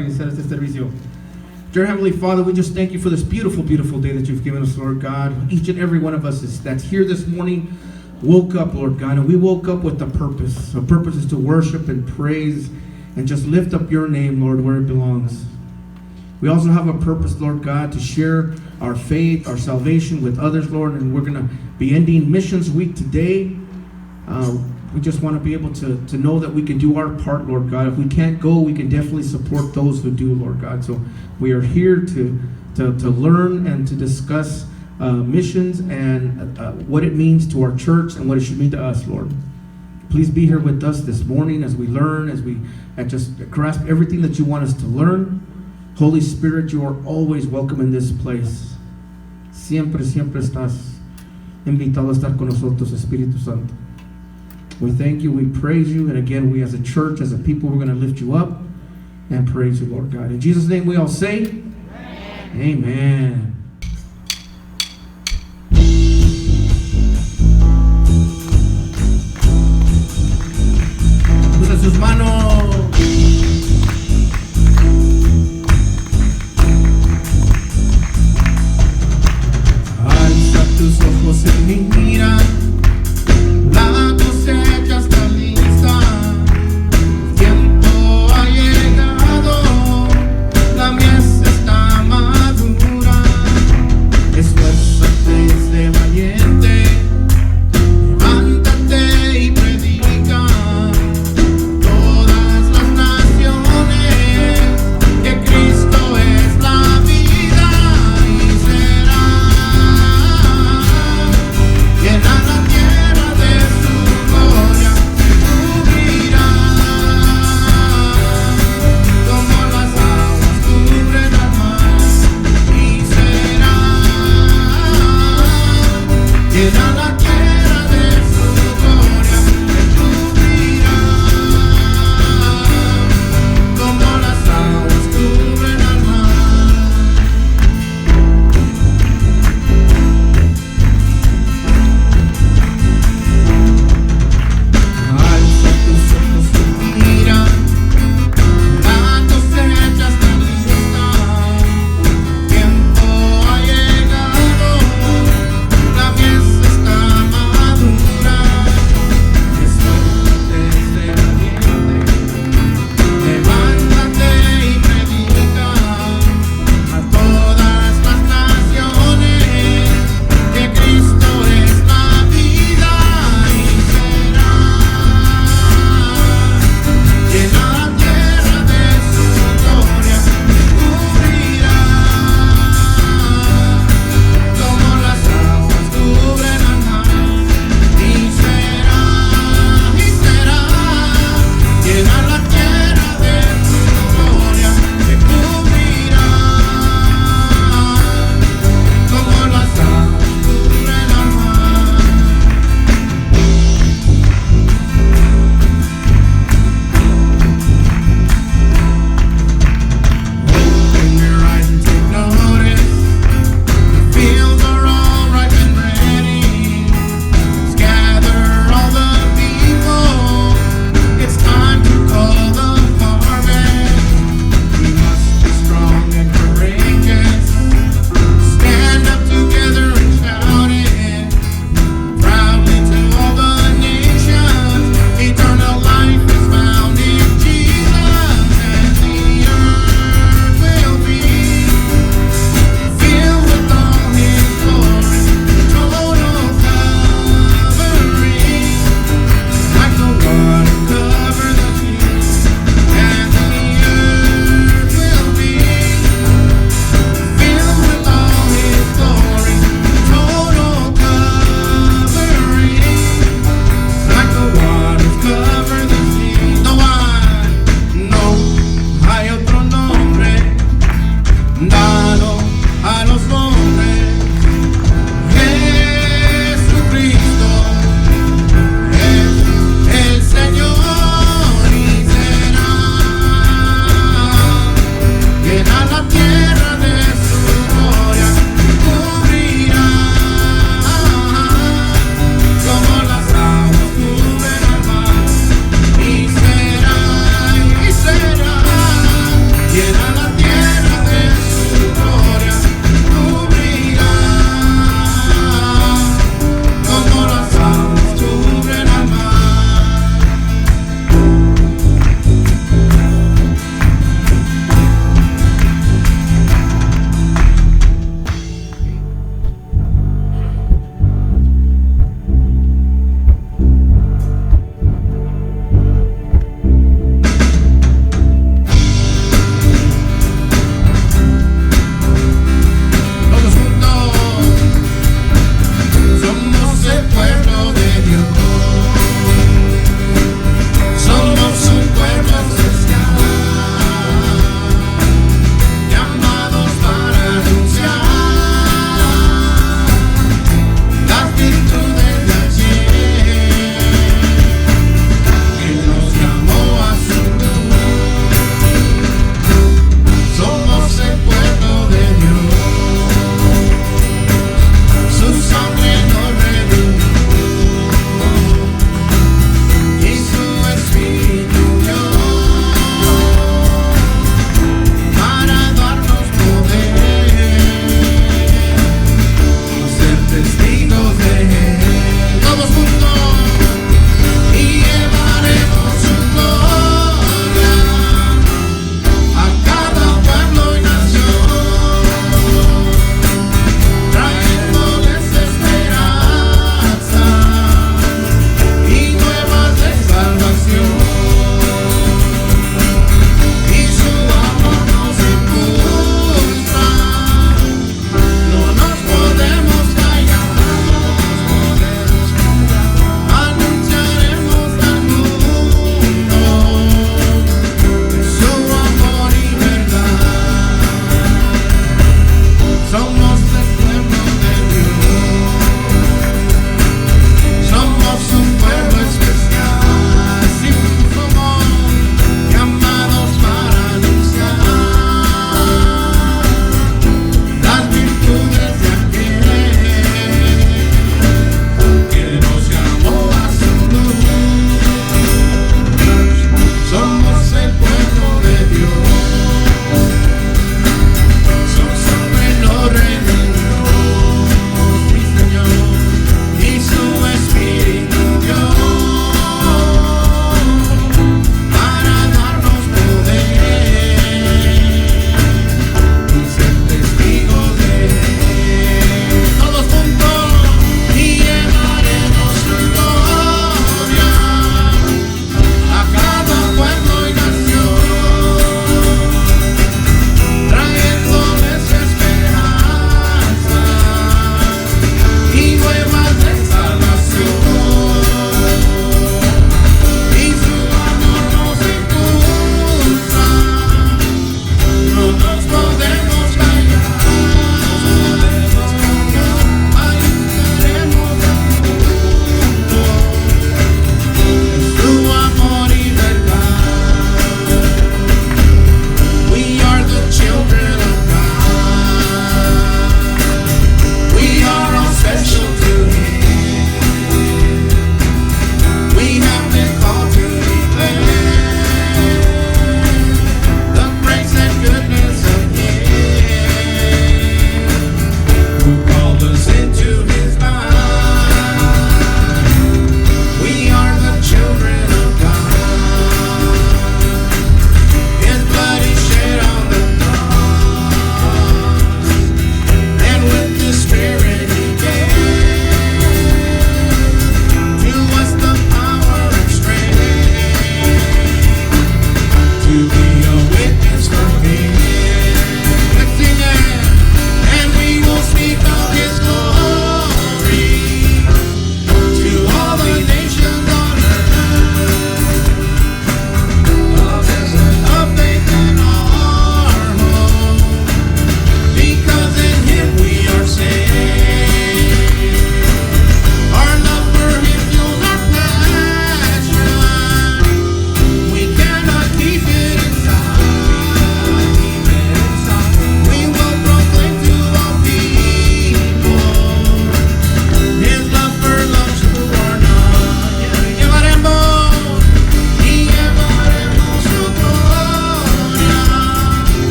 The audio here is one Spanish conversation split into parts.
para iniciar este servicio. Dear Heavenly Father, we just thank you for this beautiful, beautiful day that you've given us, Lord God. Each and every one of us that's here this morning woke up, Lord God, and we woke up with a purpose. A purpose is to worship and praise and just lift up your name, Lord, where it belongs. We also have a purpose, Lord God, to share our faith, our salvation with others, Lord, and we're going to be ending Missions Week today. We just want to be able to know that we can do our part, Lord God. If we can't go, we can definitely support those who do, Lord God. So we are here to learn and to discuss missions and what it means to our church and what it should mean to us, Lord. Please be here with us this morning as we learn, as we just grasp everything that you want us to learn. Holy Spirit, you are always welcome in this place. Siempre, siempre estás invitado a estar con nosotros, Espíritu Santo. We thank you, we praise you, and again, we as a church, as a people, we're going to lift you up and praise you, Lord God. In Jesus' name we all say, Amen. Amen. Usa sus manos. Alza tus ojos en mi mira. La cosecha está lista, el tiempo ha llegado, la mies está madura.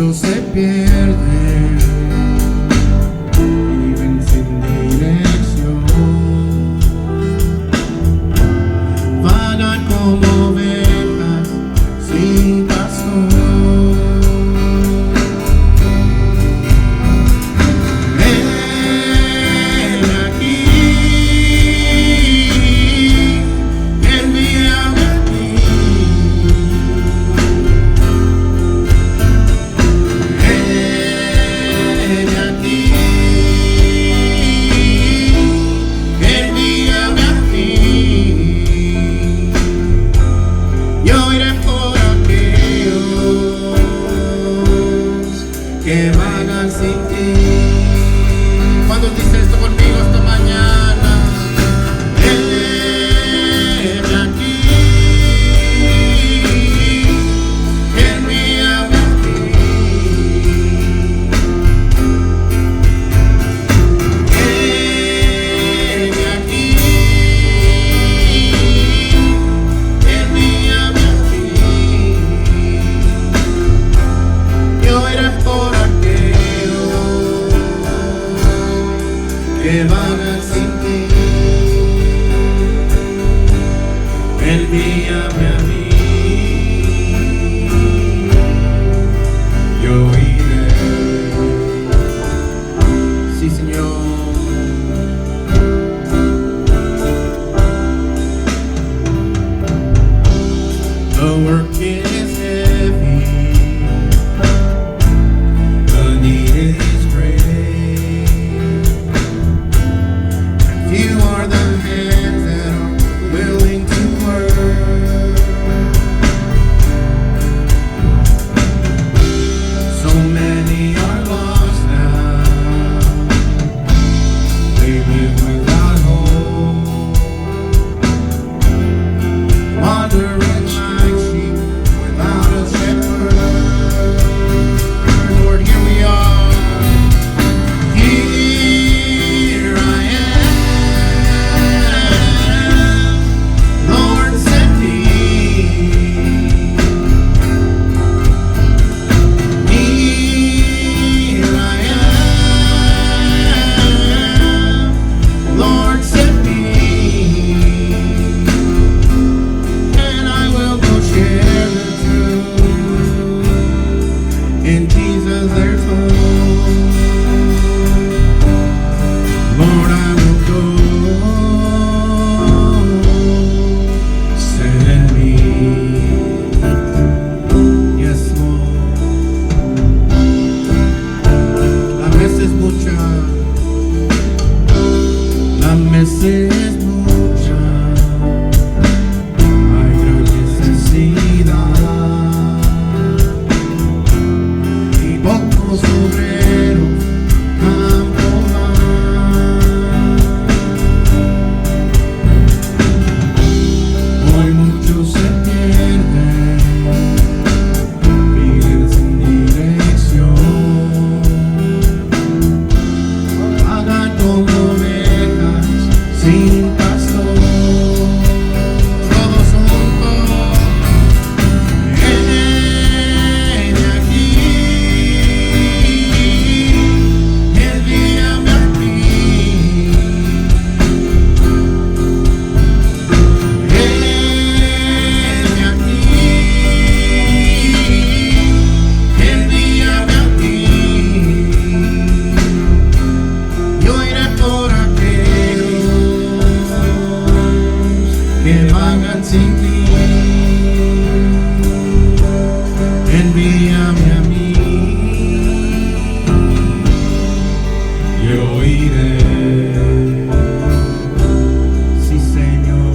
muchos se pierden, viven sin dirección, vagan como ovejas sin pastor. Que vagan sin ti. ¿Cuándo dice esto conmigo esta mañana? Aquí, envíame a ti. Aquí, envíame a ti. Yo iré por que vagan sin ti, envíame a mí, yo iré. Sí, Señor. The work is heavy, the need is great. You are the hands that are willing to work. So many are lost now, they live without hope, wandering like sheep without a shepherd. Lord, here we are. Here I am. Lord, send me. Here I am. Lord, send me. And I will go share the truth. In Jesus there's hope. Lord, I will go. Send me. Yes, Lord. La mesa es mucha. La mesa es mucha. Hay gran necesidad y pocos obreros campo van. Hoy muchos se pierden, viven sin dirección, vagan como ovejas sin pastor. Todos juntos, aquí, envíame a mí. Aquí, envíame a ti. Yo iré por aquellos que vagan sin ti. Envíame a mí, yo iré. Sí, Señor.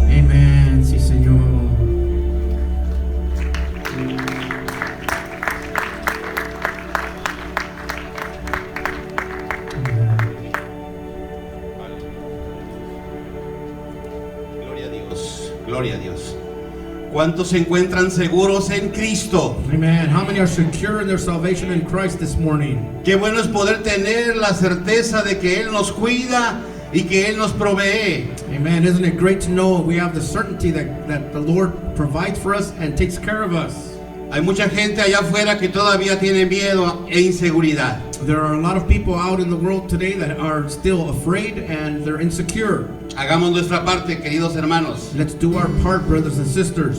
Amén. Sí, Señor. Gloria a Dios, gloria a Dios. ¿Cuántos se encuentran seguros en Cristo? Amen. How many are secure in their salvation in Christ this morning? Qué bueno es poder tener la certeza de que Él nos cuida y que Él nos provee. Amen. Isn't it great to know we have the certainty that the Lord provides for us and takes care of us? Hay mucha gente allá afuera que todavía tiene miedo e inseguridad. There are a lot of people out in the world today that are still afraid and they're insecure. Hagamos nuestra parte, queridos hermanos. Let's do our part, brothers and sisters.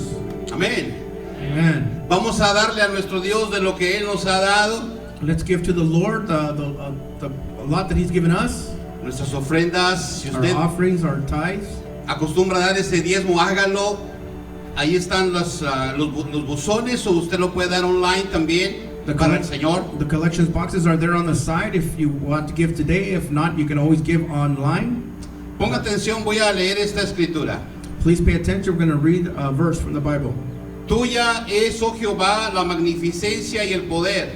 Amén. Amen. Vamos a darle a nuestro Dios de lo que Él nos ha dado, Let's give to the Lord a lot that He's given us. nuestras ofrendas. Si Our usted offerings, our tithes. acostumbra a dar ese diezmo, hágalo. Ahí están los buzones, o usted lo puede dar online también para el Señor. The collections boxes are there on the side if you want to give today. If not, you can always give online. Ponga atención, voy a leer esta escritura. Please pay attention. We're going to read a verse from the Bible. Tuya es, oh Jehová, la magnificencia y el poder,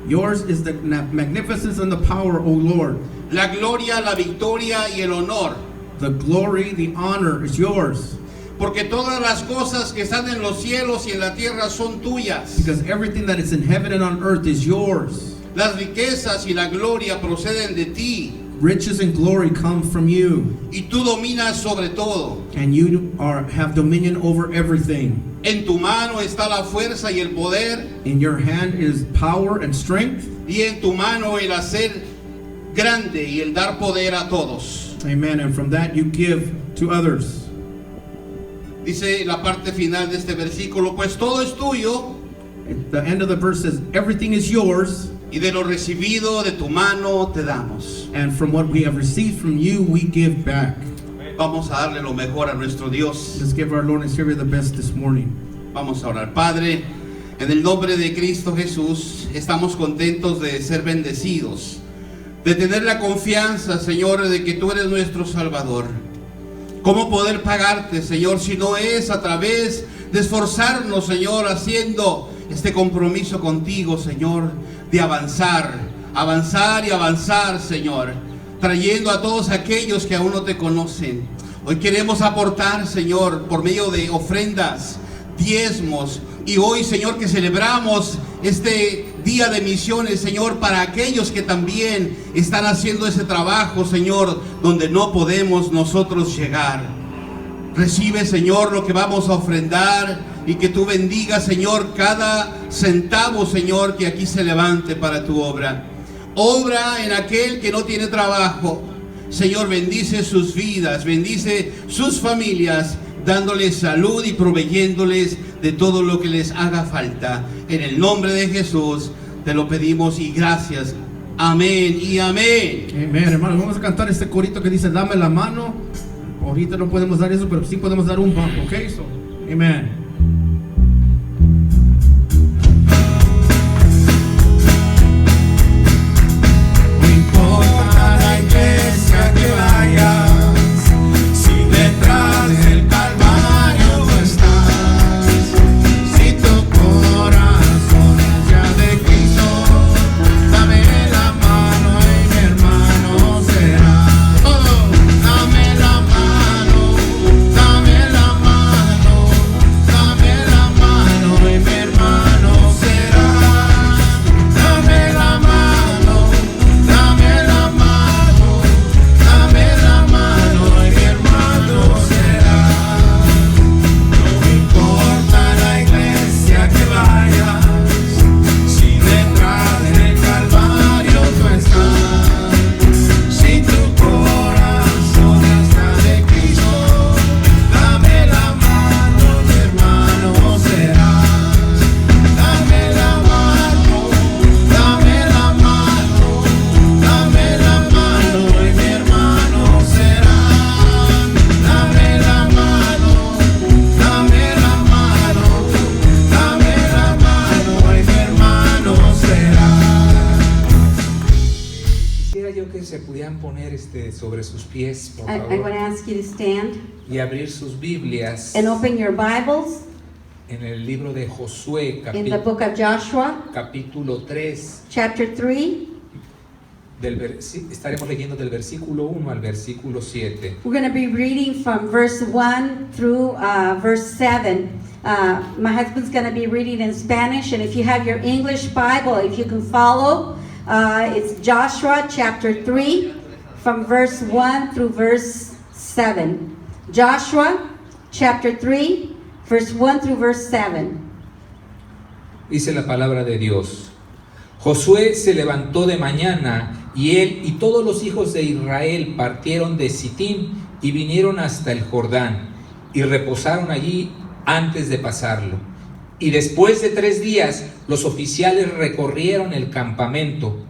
Yours is the magnificence and the power, O Lord. la gloria, la victoria y el honor. The glory, the honor is yours. Porque todas las cosas que están en los cielos y en la tierra son tuyas. Because everything that is in heaven and on earth is yours. Las riquezas y la gloria proceden de ti, Riches and glory come from you. y tú dominas sobre todo. And you have dominion over everything. En tu mano está la fuerza y el poder, In your hand is power and strength. y en tu mano el hacer grande y el dar poder a todos. Amen. And from that you give to others. Dice la parte final de este versículo, pues todo es tuyo, The end of the verse says, everything is yours, y de lo recibido de tu mano te damos. and from what we have received from you, we give back. Vamos a darle lo mejor a nuestro Dios. Let's give our Lord and Savior the best this morning. Vamos a orar. Padre, en el nombre de Cristo Jesús, estamos contentos de ser bendecidos, de tener la confianza, Señor, de que tú eres nuestro Salvador. ¿Cómo poder pagarte, Señor, si no es a través de esforzarnos, Señor, haciendo este compromiso contigo, Señor, de avanzar, avanzar y avanzar, Señor, trayendo a todos aquellos que aún no te conocen? Hoy queremos aportar, Señor, por medio de ofrendas, diezmos, y hoy, Señor, que celebramos este día de misiones, Señor, para aquellos que también están haciendo ese trabajo, Señor, donde no podemos nosotros llegar. Recibe, Señor, lo que vamos a ofrendar, y que tú bendigas, Señor, cada centavo, Señor, que aquí se levante para tu obra. Obra en aquel que no tiene trabajo. Señor, bendice sus vidas, bendice sus familias, dándoles salud y proveyéndoles de todo lo que les haga falta. En el nombre de Jesús te lo pedimos y gracias. Amén y amén. Amen, hermanos. Vamos a cantar este corito que dice, dame la mano. Ahorita no podemos dar eso, pero sí podemos dar un bump, ¿ok? So, amen. No importa la iglesia que vayas, si detrás del Calvario tú estás, si tu corazón es ya de Cristo, dame la mano y mi hermano será. Dame la mano, dame la mano, dame la mano y mi hermano será. Dame la mano, dame la mano, dame la mano y mi hermano será. No importa la iglesia que vayas, si detrás del Calvario tú estás, si tu corazón está de Cristo, dame la mano, mi hermano serás. Dame la mano, dame la mano, dame la mano y mi hermano será. Dame la mano, dame la mano, dame la mano y mi hermano será. Quisiera yo que se pudieran poner sobre sus pies, por I want favor, to ask you to stand y abrir sus Biblias and open your Bibles en el libro de Josué, in the book of Joshua, capítulo 3. chapter 3. Estaremos leyendo del versículo 1 al versículo 7. We're going to be reading from verse 1 through verse 7. My husband's going to be reading in Spanish, and if you have your English Bible, if you can follow, it's Joshua chapter 3, from verse 1 through verse 7. Joshua chapter 3, verse 1 through verse 7. Dice la palabra de Dios. Josué se levantó de mañana y él y todos los hijos de Israel partieron de Sittim y vinieron hasta el Jordán y reposaron allí antes de pasarlo. Y después de 3 días los oficiales recorrieron el campamento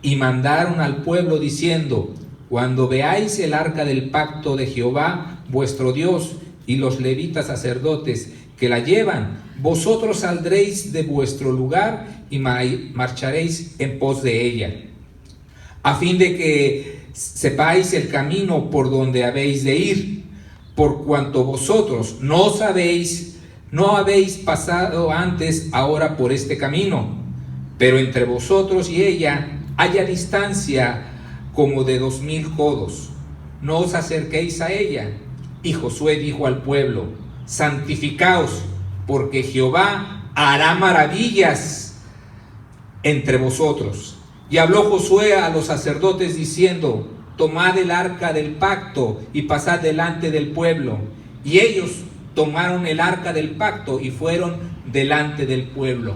y mandaron al pueblo diciendo: cuando veáis el arca del pacto de Jehová vuestro Dios y los levitas sacerdotes que la llevan, vosotros saldréis de vuestro lugar y marcharéis en pos de ella, a fin de que sepáis el camino por donde habéis de ir, por cuanto vosotros no habéis pasado antes ahora por este camino, pero entre vosotros y ella haya distancia como de 2000 codos, no os acerquéis a ella. Y Josué dijo al pueblo: santificaos, porque Jehová hará maravillas entre vosotros. Y habló Josué a los sacerdotes diciendo: tomad el arca del pacto y pasad delante del pueblo. Y ellos tomaron el arca del pacto y fueron delante del pueblo.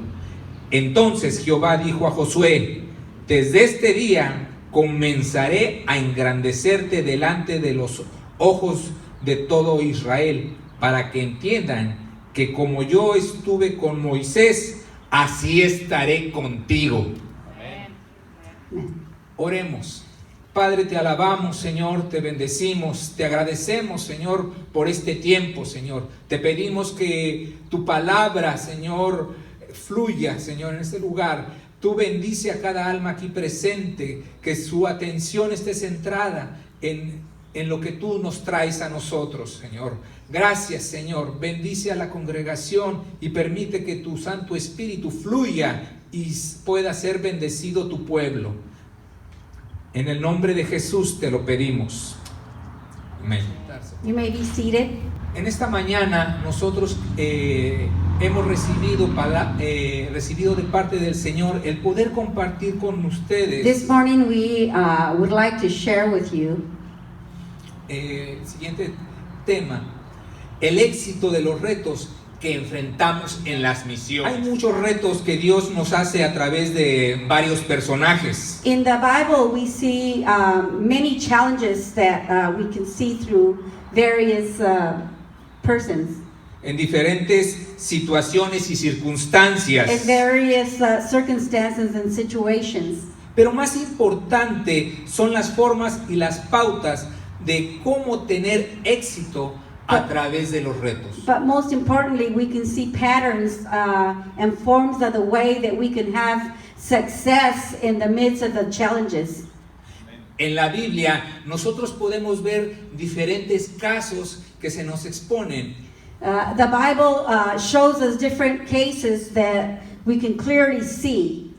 Entonces Jehová dijo a Josué: desde este día comenzaré a engrandecerte delante de los ojos de todo Israel, para que entiendan que como yo estuve con Moisés, así estaré contigo. Oremos. Padre, te alabamos, Señor, te bendecimos, te agradecemos, Señor, por este tiempo, Señor. Te pedimos que tu palabra, Señor, fluya, Señor, en este lugar. Tú bendice a cada alma aquí presente, que su atención esté centrada en lo que tú nos traes a nosotros, Señor. Gracias, Señor. Bendice a la congregación y permite que tu Santo Espíritu fluya y pueda ser bendecido tu pueblo. En el nombre de Jesús te lo pedimos. Amén. You may be seated. En esta mañana nosotros hemos recibido de parte del Señor el poder compartir con ustedes. This morning we would like to share with you Siguiente tema: el éxito de los retos que enfrentamos en las misiones. Hay muchos retos que Dios nos hace a través de varios personajes. in the Bible. We see many challenges that we can see through various persons En diferentes situaciones y circunstancias. in various circumstances and situations. Pero más importante son las formas y las pautas de cómo tener éxito a través de los retos. But most importantly, we can see patterns and forms of the way that we can have success in the midst of the challenges. En la Biblia nosotros podemos ver diferentes casos que se nos exponen. The Bible shows us different cases that we can clearly see.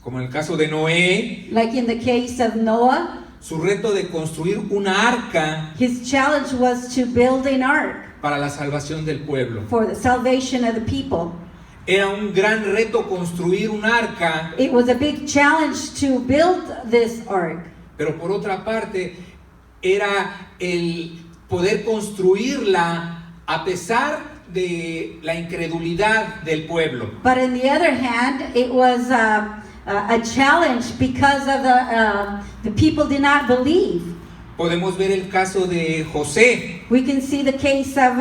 Como en el caso de Noé, Like in the case of Noah, su reto de construir una arca his challenge was to build an ark para la salvación del pueblo. for the salvation of the people. Era un gran reto construir un arca, It was a big challenge to build this ark. pero por otra parte era el poder construirla a pesar de la incredulidad del pueblo. But on the other hand, it was a challenge because of the people did not believe. Podemos ver el caso de José. We can see the case of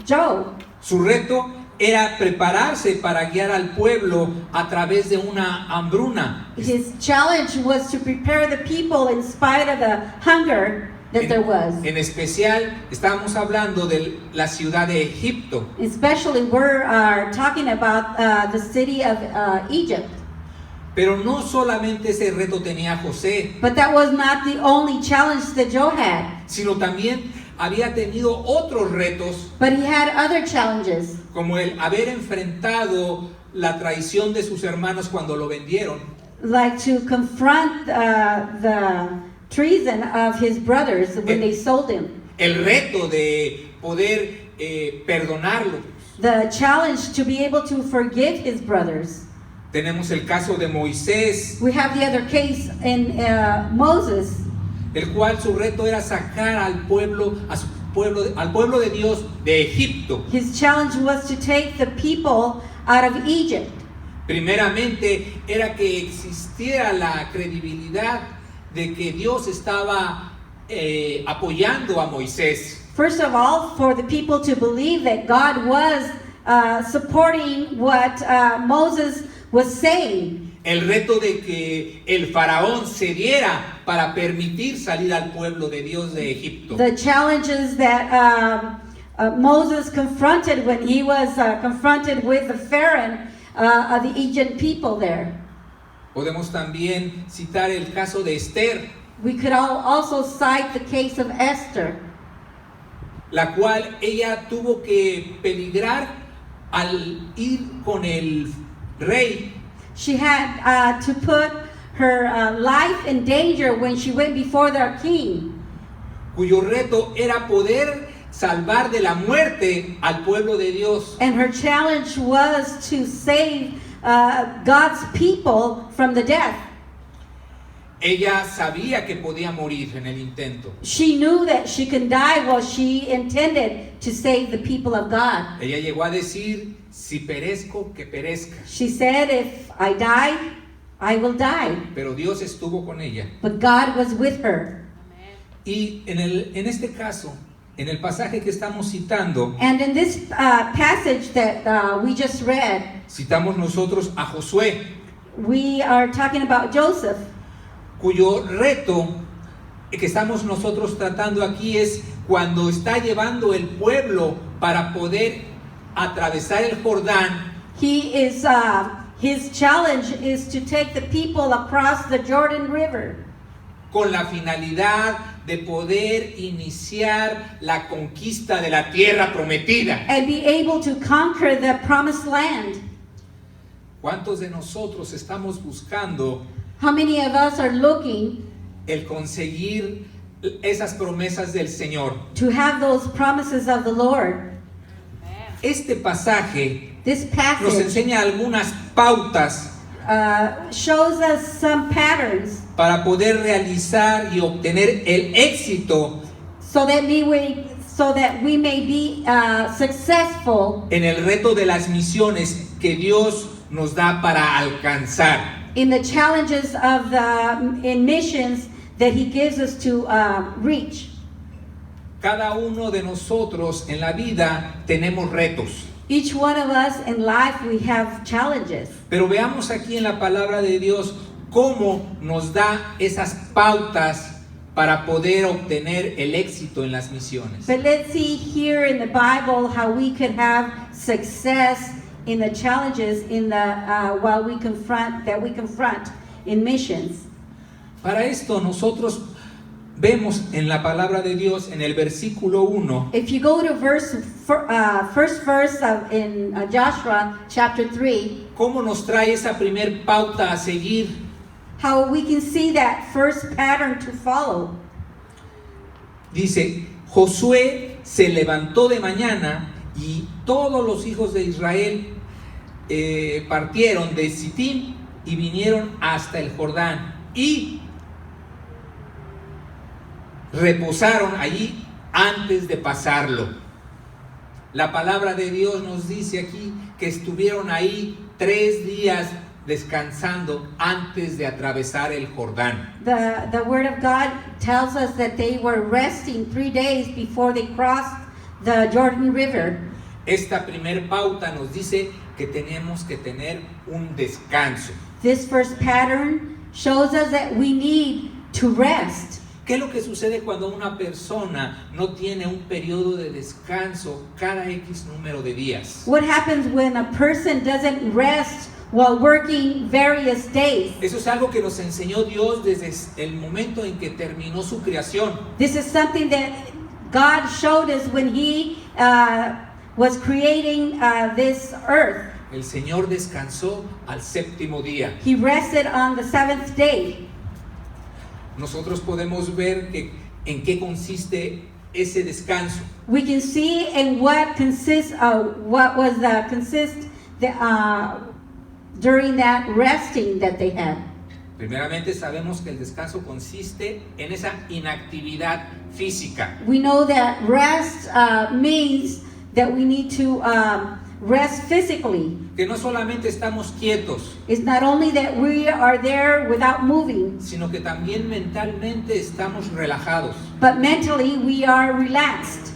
Job. Su reto era prepararse para guiar al pueblo a través de una hambruna. His challenge was to prepare the people in spite of the hunger that there was. En especial, estamos hablando de la ciudad de Egipto. Especially we're talking about the city of Egypt. Pero no solamente ese reto tenía José, But that was not the only challenge that Job had. sino también había tenido otros retos, But he had other challenges, como el haber enfrentado la traición de sus hermanos cuando lo vendieron, like to confront the treason of his brothers when they sold him. el reto de poder perdonarlo. The challenge to be able to forgive his brothers. Tenemos el caso de Moisés, We have the other case in Moses, el cual su reto era sacar al pueblo de Dios de Egipto. His challenge was to take the people out of Egypt. Primeramente era que existiera la credibilidad de que Dios estaba apoyando a Moisés. First of all, for the people to believe that God was supporting what Moses was saying. El reto de que el faraón cediera para permitir salir al pueblo de Dios de Egipto. The challenges that Moses confronted when he was confronted with the Pharaoh of the Egyptian people there. Podemos también citar el caso de Esther, We could also cite the case of Esther, la cual ella tuvo que peligrar al ir con el rey. She had to put her life in danger when she went before their king, Cuyo reto era poder salvar de la muerte al pueblo de Dios. and her challenge was to save God's people from the death. Ella sabía que podía morir en el intento. She knew that she could die while she intended to save the people of God. Ella llegó a decir, si perezco, que perezca. She said, if I die, I will die. Pero Dios estuvo con ella. But God was with her. Y en este caso, en el pasaje que estamos citando, And in this passage that we just read, citamos nosotros a Josué, we are talking about Joseph, cuyo reto que estamos nosotros tratando aquí es cuando está llevando el pueblo para poder atravesar el Jordán. His challenge is to take the people across the Jordan River Con la finalidad de poder iniciar la conquista de la tierra prometida. and be able to conquer the promised land. ¿Cuántos de nosotros estamos buscando How many of us are looking el conseguir esas promesas del Señor? to have those promises of the Lord? Este pasaje This nos passage enseña algunas pautas shows us some patterns para poder realizar y obtener el éxito so that we may be successful en el reto de las misiones que Dios nos da para alcanzar. in the challenges of in missions that He gives us to reach. Cada uno de nosotros en la vida tenemos retos. Each one of us in life, we have challenges. Pero veamos aquí en la palabra de Dios cómo nos da esas pautas para poder obtener el éxito en las misiones. But let's see here in the Bible how we could have success in the challenges while we confront in missions. Para esto nosotros vemos en la palabra de Dios en el versículo 1 If you go to first verse in Joshua chapter 3, cómo nos trae esa primer pauta a seguir. how we can see that first pattern to follow. Dice, Josué se levantó de mañana y todos los hijos de Israel partieron de Sitim y vinieron hasta el Jordán y reposaron allí antes de pasarlo. La palabra de Dios nos dice aquí que estuvieron ahí 3 días descansando antes de atravesar el Jordán. The Word of God tells us that they were resting 3 days before they crossed the Jordan River. Esta primer pauta nos dice que tenemos que tener un descanso. This first pattern shows us that we need to rest. ¿Qué es lo que sucede cuando una persona no tiene un periodo de descanso cada X número de días? What happens when a person doesn't rest while working various days? Eso es algo que nos enseñó Dios desde el momento en que terminó su creación. This is something that God showed us when He was creating this earth. El Señor descansó al 7º día. He rested on the 7th day. Nosotros podemos ver en qué consiste ese descanso. We can see in what during that resting that they had. Primeramente sabemos que el descanso consiste en esa inactividad física. We know that rest means that we need to rest physically. Que no solamente estamos quietos, It's not only that we are there without moving, sino que también mentalmente estamos relajados. but mentally we are relaxed.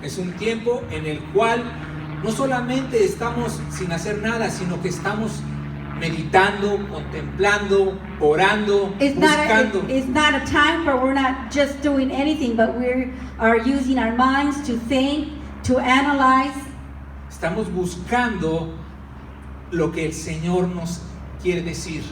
Es un tiempo en el cual no solamente estamos sin hacer nada, sino que estamos meditando, contemplando, orando, It's buscando. not a time where we're not just doing anything, but we are using our minds to think, to analyze. Estamos buscando lo que el Señor nos quiere decir.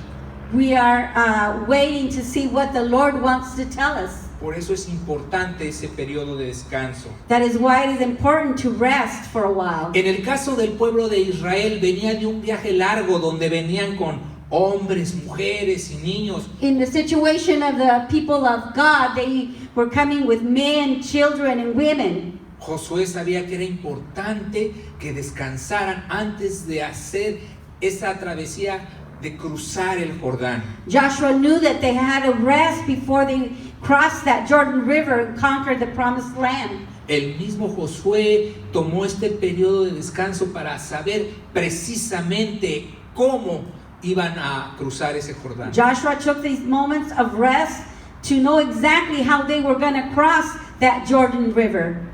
We are waiting to see what the Lord wants to tell us. Por eso es importante ese periodo de descanso. That is why it is important to rest for a while. En el caso del pueblo de Israel, venía de un viaje largo donde venían con hombres, mujeres y niños. In the situation of the people of God, they were coming with men, children, and women. Josué sabía que era importante que descansaran antes de hacer esa travesía de cruzar el Jordán. Joshua knew that they had to rest before they crossed that Jordan River and conquered the promised land. El mismo Josué tomó este periodo de descanso para saber precisamente cómo iban a cruzar ese Jordán. Joshua took these moments of rest to know exactly how they were going to cross that Jordan River.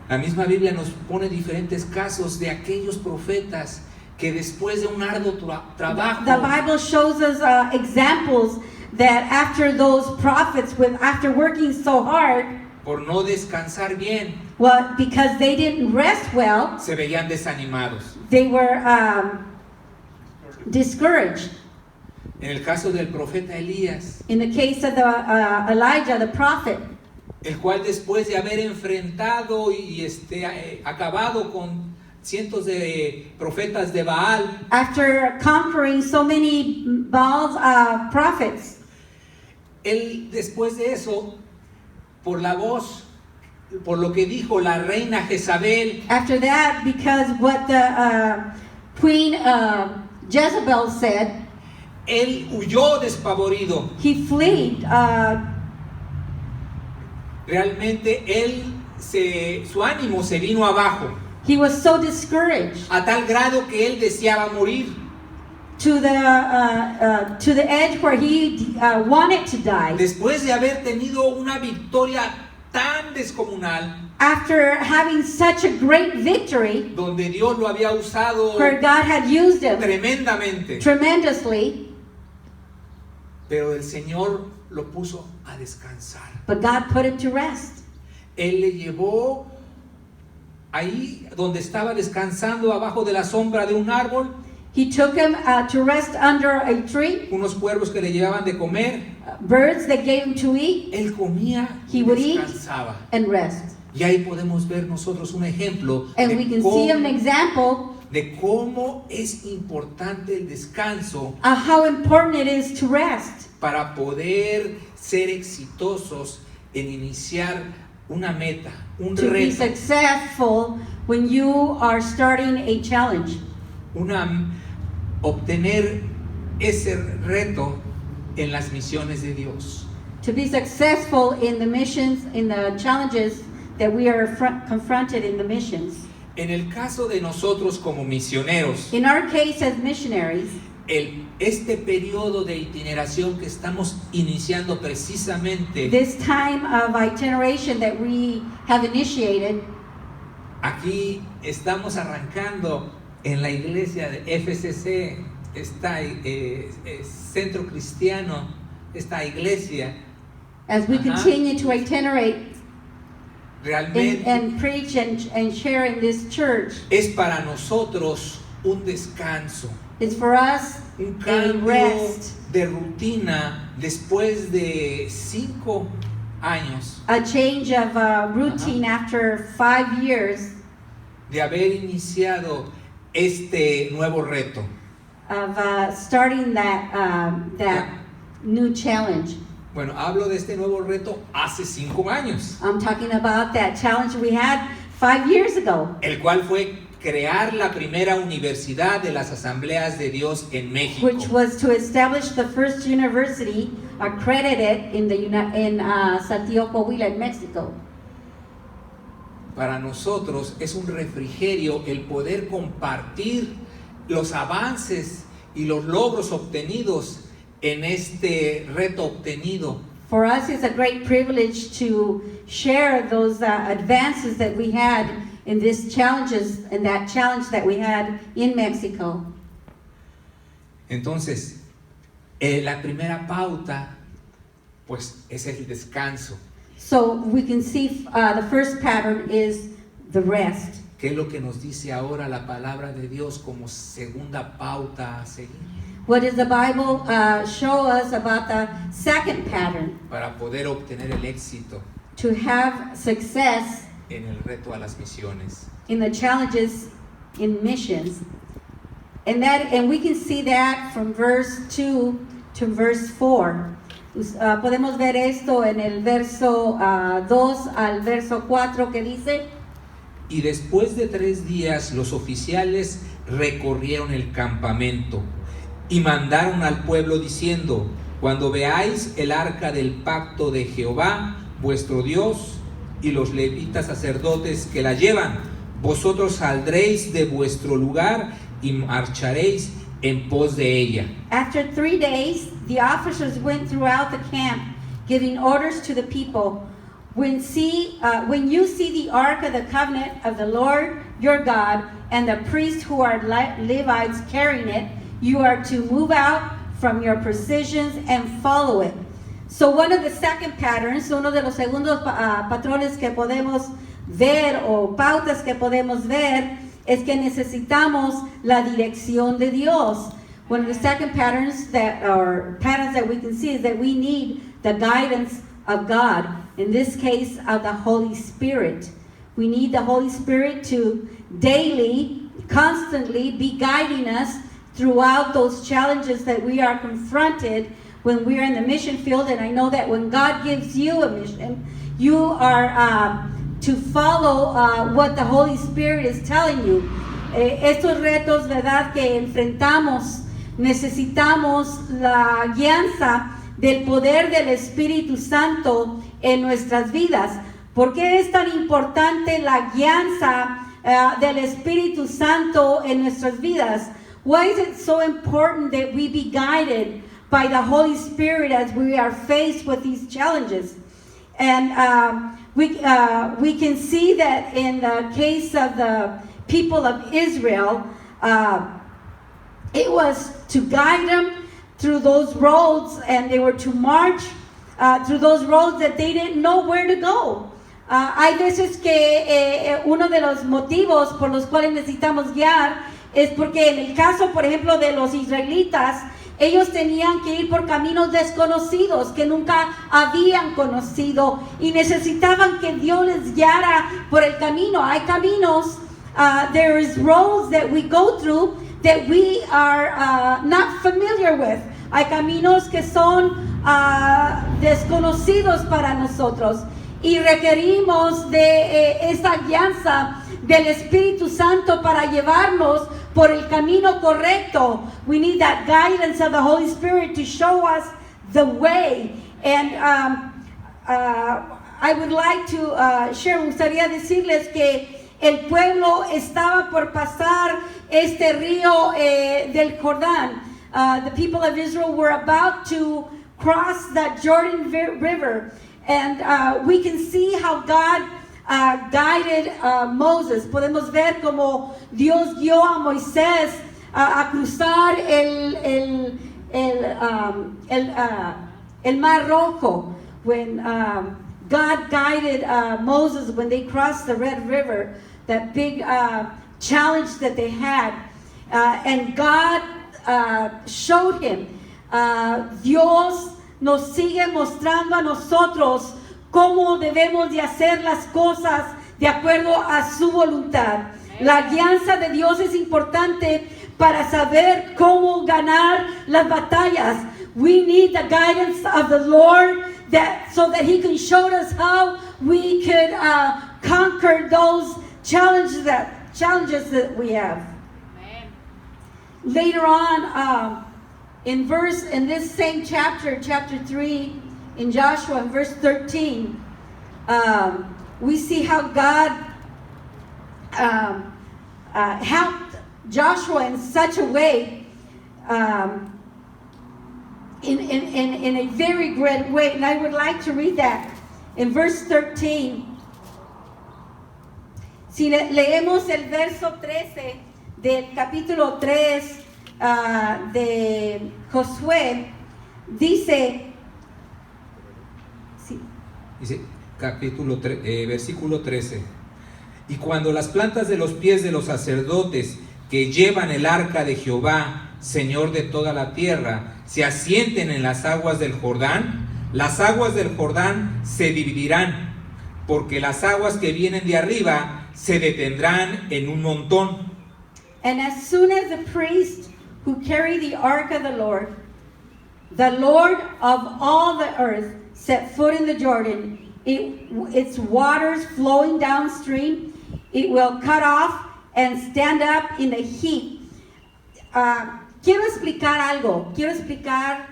La misma Biblia nos pone diferentes casos de aquellos profetas que después de un arduo trabajo, The Bible shows us examples that after those prophets, after working so hard, por no descansar bien, well, because they didn't rest well, se veían desanimados. they were discouraged. En el caso del profeta Elías, In the case of Elijah, the prophet, el cual después de haber enfrentado y acabado con cientos de profetas de Baal, after conquering so many Baal's prophets, él después de eso, por la voz, por lo que dijo la reina Jezabel, after that, because what the Queen Jezebel said, él huyó despavorido. he fled. Realmente su ánimo se vino abajo, He was so discouraged a tal grado que él deseaba morir. to the edge where he wanted to die. Después de haber tenido una victoria tan descomunal, After having such a great victory, donde Dios lo había usado where God had used him tremendamente, tremendously, pero el Señor lo puso a descansar. but God put him to rest. Él le llevó ahí donde estaba descansando abajo de la sombra de un árbol, He took him to rest under a tree, unos cuervos que le llevaban de comer. birds that gave him to eat, Él comía He y would eat descansaba. and rest. Y ahí podemos ver nosotros un ejemplo And we can see an example de cómo es importante el descanso of how important it is to rest para poder ser exitosos en iniciar una meta, un to be reto, successful when you are starting a challenge. Obtener ese reto en las misiones de Dios. To be successful in the missions, in the challenges that we are confronted in the missions. En el caso de nosotros como misioneros, In our case as missionaries, este periodo de itineración que estamos iniciando precisamente this time of itineration that we have initiated, aquí estamos arrancando en la iglesia de FCC, Centro Cristiano, esta iglesia, as we Ajá. continue to itinerate realmente and preach and share in this church, es para nosotros un descanso, it's for us un a cambio rest, de rutina después de 5 años a change of routine after 5 years de haber iniciado este nuevo reto. of starting that new challenge. Bueno, hablo de este nuevo reto hace 5 años, I'm talking about that challenge we had 5 years ago, el cual fue crear la primera universidad de las Asambleas de Dios en México. which was to establish the first university accredited in Saltillo, Coahuila, in Mexico. Para nosotros es un refrigerio el poder compartir los avances y los logros obtenidos en este reto obtenido. For us, it's a great privilege to share those advances that we had in these challenges and that challenge that we had in Mexico. Entonces, la primera pauta, pues, es el descanso. So we can see the first pattern is the rest. ¿Qué es lo que nos dice ahora la palabra de Dios como segunda pauta a seguir? What does the Bible show us about the second pattern? Para poder obtener el éxito To have success en el reto a las misiones. in the challenges in missions. And we can see that from verse 2 to verse 4. Podemos ver esto en el verso 2 al verso 4 que dice: Y después de 3 días los oficiales recorrieron el campamento y mandaron al pueblo diciendo: cuando veáis el arca del pacto de Jehová, vuestro Dios, y los levitas sacerdotes que la llevan, vosotros saldréis de vuestro lugar y marcharéis en pos de ella. After 3 days, the officers went throughout the camp, giving orders to the people. When you see the ark of the covenant of the Lord your God, and the priests who are Levites carrying it, you are to move out from your positions and follow it. So one of the second patterns, uno de los segundos patrones que podemos ver o pautas que podemos ver es que necesitamos la dirección de Dios. One of the second patterns that we can see is that we need the guidance of God. In this case, of the Holy Spirit. We need the Holy Spirit to daily, constantly be guiding us throughout those challenges that we are confronted when we are in the mission field. And I know that when God gives you a mission, you are to follow what the Holy Spirit is telling you. Estos retos, ¿verdad?, que enfrentamos, necesitamos la guianza del poder del Espíritu Santo en nuestras vidas. ¿Por qué es tan importante la guianza del Espíritu Santo en nuestras vidas? Why is it so important that we be guided by the Holy Spirit as we are faced with these challenges? And we can see that in the case of the people of Israel, it was to guide them through those roads, and they were to march through those roads that they didn't know where to go. Hay veces que uno de los motivos por los cuales necesitamos guiar es porque en el caso, por ejemplo, de los israelitas, ellos tenían que ir por caminos desconocidos que nunca habían conocido y necesitaban que Dios les guiara por el camino. Hay caminos, there is roads that we go through that we are not familiar with. Hay caminos que son desconocidos para nosotros y requerimos de esta guianza del Espíritu Santo para llevarnos por el camino correcto. We need that guidance of the Holy Spirit to show us the way. And I would like to share, me gustaría decirles que el pueblo estaba por pasar este río del Jordán. The people of Israel were about to cross that Jordan River. And we can see how God guided Moses. Podemos ver como Dios guió a Moisés a cruzar el Mar Rojo. When God guided Moses when they crossed the Red River, that big challenge that they had. And God showed him. Dios nos sigue mostrando a nosotros cómo debemos de hacer las cosas de acuerdo a su voluntad. La guianza de Dios es importante para saber cómo ganar las batallas. We need the guidance of the Lord so that He can show us how we could conquer those challenges challenges that we have. Later on, in this same chapter 3, in Joshua, in verse 13, we see how God helped Joshua in such a way, in a very great way. And I would like to read that in verse 13. Si leemos el verso 13 del capítulo 3 de Josué, dice, Dice, versículo 13. Y cuando las plantas de los pies de los sacerdotes que llevan el arca de Jehová, Señor de toda la tierra, se asienten en las aguas del Jordán, las aguas del Jordán se dividirán, porque las aguas que vienen de arriba se detendrán en un montón. and as soon as the priest who carry the ark of the Lord of all the earth, set foot in the Jordan, its waters flowing downstream, it will cut off and stand up in the heap. Quiero explicar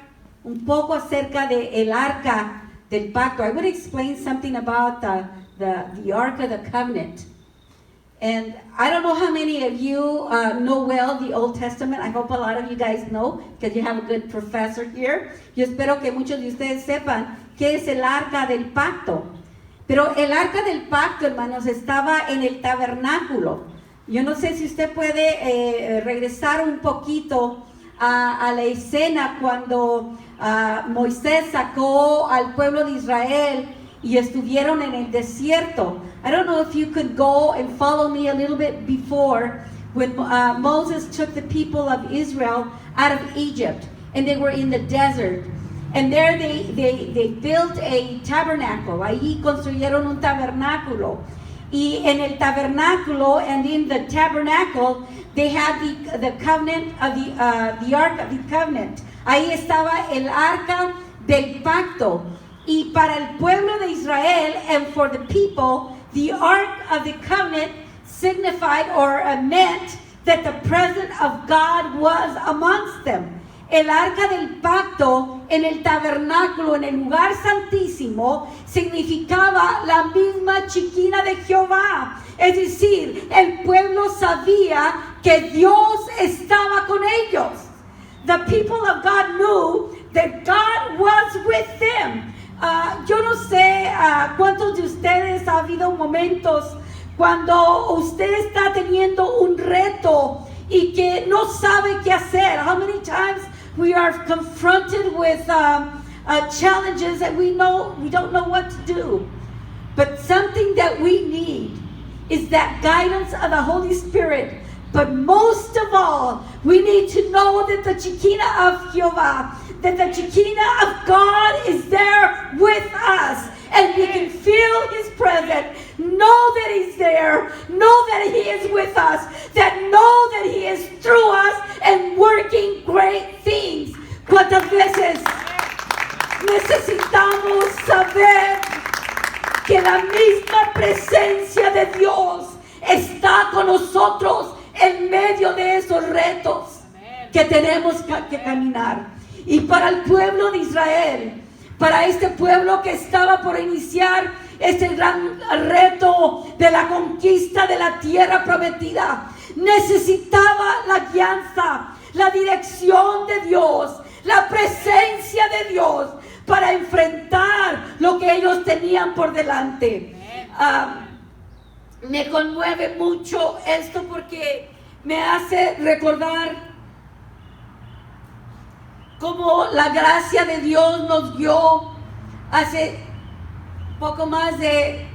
un poco acerca de el arca del pacto. I would explain something about the ark of the covenant. And I don't know how many of you know well the Old Testament. I hope a lot of you guys know, because you have a good professor here. Yo espero que muchos de ustedes sepan qué es el arca del pacto. Pero el arca del pacto, hermanos, estaba en el tabernáculo. Yo no sé si usted puede regresar un poquito a la escena cuando Moisés sacó al pueblo de Israel y estuvieron en el desierto. I don't know if you could go and follow me a little bit before when Moses took the people of Israel out of Egypt and they were in the desert. And there they built a tabernacle. Ahí construyeron un tabernáculo. Y en el tabernáculo and in the tabernacle they had the covenant of the ark of the covenant. Ahí estaba el arca del pacto. Y para el pueblo de Israel and for the people, the ark of the covenant signified or meant that the presence of God was amongst them. El arca del pacto en el tabernáculo, en el lugar santísimo, significaba la misma Shekinah de Jehová. Es decir, el pueblo sabía que Dios estaba con ellos. The people of God knew that God was with them. Yo no sé cuántos de ustedes ha habido momentos cuando usted está teniendo un reto y que no sabe qué hacer. How many times we are confronted with challenges that we don't know what to do. But something that we need is that guidance of the Holy Spirit. But most of all, we need to know that the Shekinah of Jehovah, that the Shekinah of God is there with us. And we can feel His presence, know that He's there, know that He is with us, that know that He is through us and working great things. ¿Cuántas veces necesitamos saber que la misma presencia de Dios está con nosotros en medio de esos retos que tenemos que caminar? Y para el pueblo de Israel, para este pueblo que estaba por iniciar este gran reto de la conquista de la tierra prometida, necesitaba la guianza, la dirección de Dios, la presencia de Dios para enfrentar lo que ellos tenían por delante. Me conmueve mucho esto porque me hace recordar cómo la gracia de Dios nos guió hace poco más de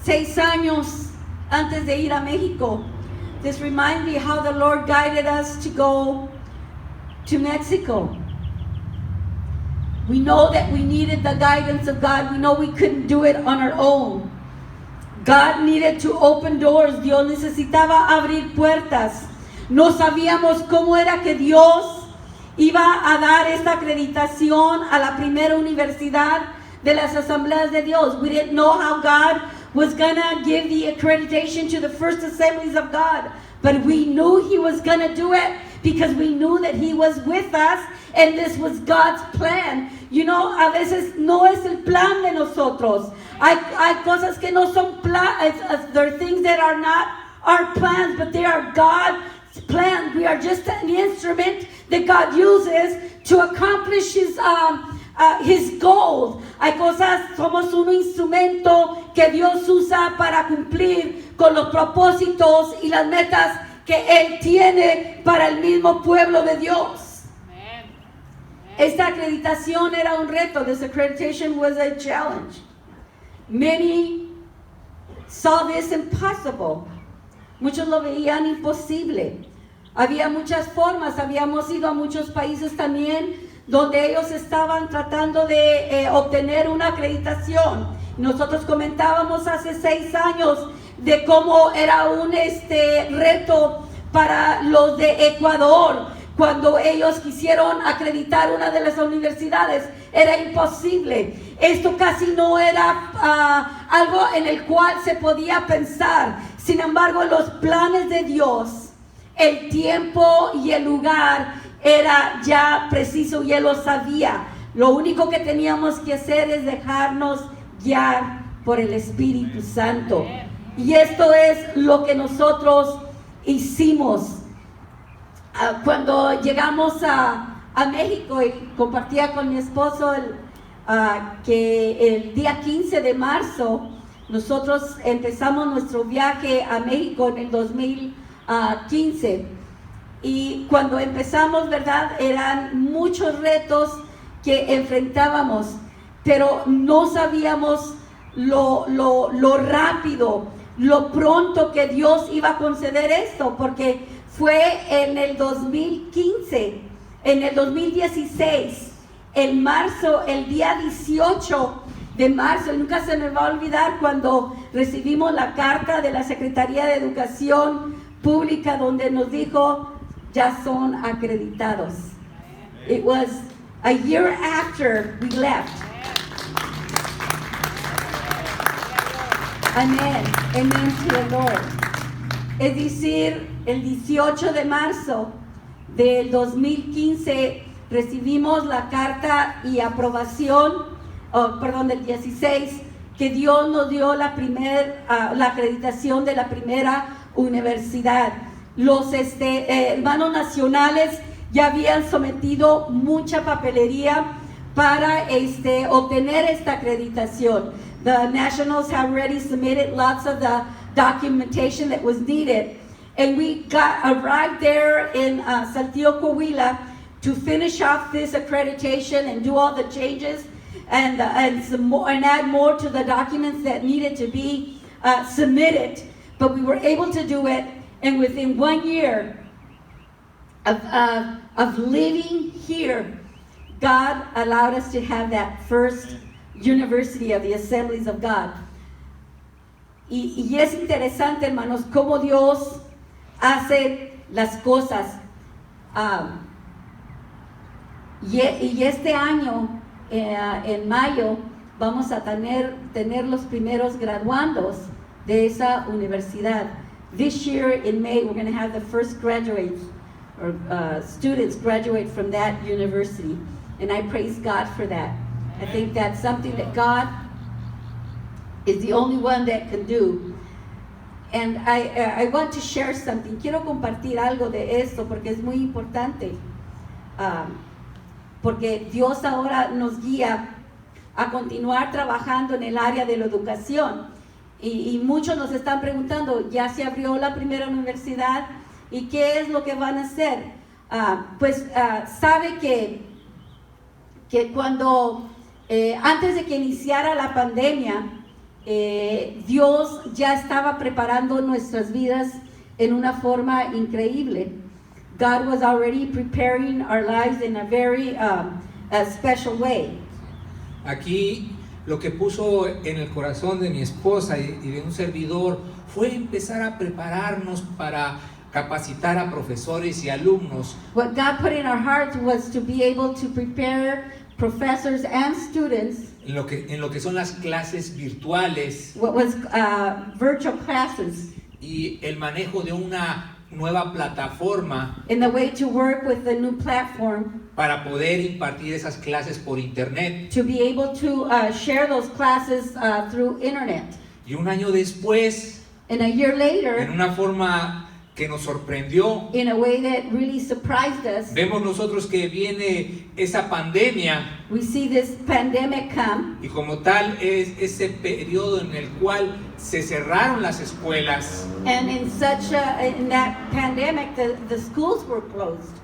6 años antes de ir a México. This reminds me how the Lord guided us to go to Mexico. We know that we needed the guidance of God. We know we couldn't do it on our own. God needed to open doors. Dios necesitaba abrir puertas. No sabíamos cómo era que Dios iba a dar esta acreditación a la primera universidad de las Asambleas de Dios. We didn't know how God was gonna give the accreditation to the First Assemblies of God, but we knew He was gonna do it because we knew that He was with us and this was God's plan. You know, a veces no es el plan de nosotros. Hay cosas que no son there are things that are not our plans, but they are God's plans. We are just an instrument that God uses to accomplish His goals. Hay cosas, somos un instrumento que Dios usa para cumplir con los propósitos y las metas que Él tiene para el mismo pueblo de Dios. Esta acreditación era un reto. This accreditation was a challenge. Many saw this impossible. Muchos lo veían imposible. Había muchas formas. Habíamos ido a muchos países también donde ellos estaban tratando de obtener una acreditación. Nosotros comentábamos hace 6 años de cómo era un reto para los de Ecuador. Cuando ellos quisieron acreditar una de las universidades, era imposible. Esto casi no era algo en el cual se podía pensar. Sin embargo, los planes de Dios, el tiempo y el lugar era ya preciso y Él lo sabía. Lo único que teníamos que hacer es dejarnos guiar por el Espíritu Santo. Y esto es lo que nosotros hicimos. Cuando llegamos a México, y compartía con mi esposo que el día 15 de marzo nosotros empezamos nuestro viaje a México en el 2015. Y cuando empezamos, ¿verdad? Eran muchos retos que enfrentábamos, pero no sabíamos lo rápido, lo pronto que Dios iba a conceder esto, porque fue en el 2015, en el 2016, en marzo, el día 18 de marzo, y nunca se me va a olvidar cuando recibimos la carta de la Secretaría de Educación Pública donde nos dijo, ya son acreditados. It was a year after we left. Amén, amén to the Lord. Es decir, el 18 de marzo del 2015 recibimos la carta y aprobación, del 16, que Dios nos dio la acreditación de la primera universidad. Los hermanos nacionales ya habían sometido mucha papelería para obtener esta acreditación. The nationals have already submitted lots of the documentation that was needed. And we arrived there in Saltillo, Coahuila to finish off this accreditation and do all the changes and add more to the documents that needed to be submitted. But we were able to do it, and within 1 year of living here, God allowed us to have that first University of the Assemblies of God. Y es interesante, hermanos, cómo Dios hace las cosas. Y este año, en mayo, vamos a tener los primeros graduandos de esa universidad. This year in May, we're going to have the first graduates or students graduate from that university. And I praise God for that. I think that's something that God is the only one that can do. And I want to share something. Quiero compartir algo de esto porque es muy importante. Porque Dios ahora nos guía a continuar trabajando en el área de la educación. Y muchos nos están preguntando, ¿ya se abrió la primera universidad? ¿Y qué es lo que van a hacer? Sabe que cuando, antes de que iniciara la pandemia, Dios ya estaba preparando nuestras vidas en una forma increíble. God was already preparing our lives in a very special way. Aquí lo que puso en el corazón de mi esposa y de un servidor fue empezar a prepararnos para capacitar a profesores y alumnos. What God put in our hearts was to be able to prepare professors and students en lo que son las clases virtuales what was virtual classes, y el manejo de una nueva plataforma in the way to work with the new platform para poder impartir esas clases por internet. to be able to share those classes through internet. Y un año después, And a year en later, una forma que nos sorprendió, in a way that really surprised us, vemos nosotros que viene esa pandemia we see this pandemic come, y como tal es ese periodo en el cual se cerraron las escuelas and in that pandemic, the schools were closed.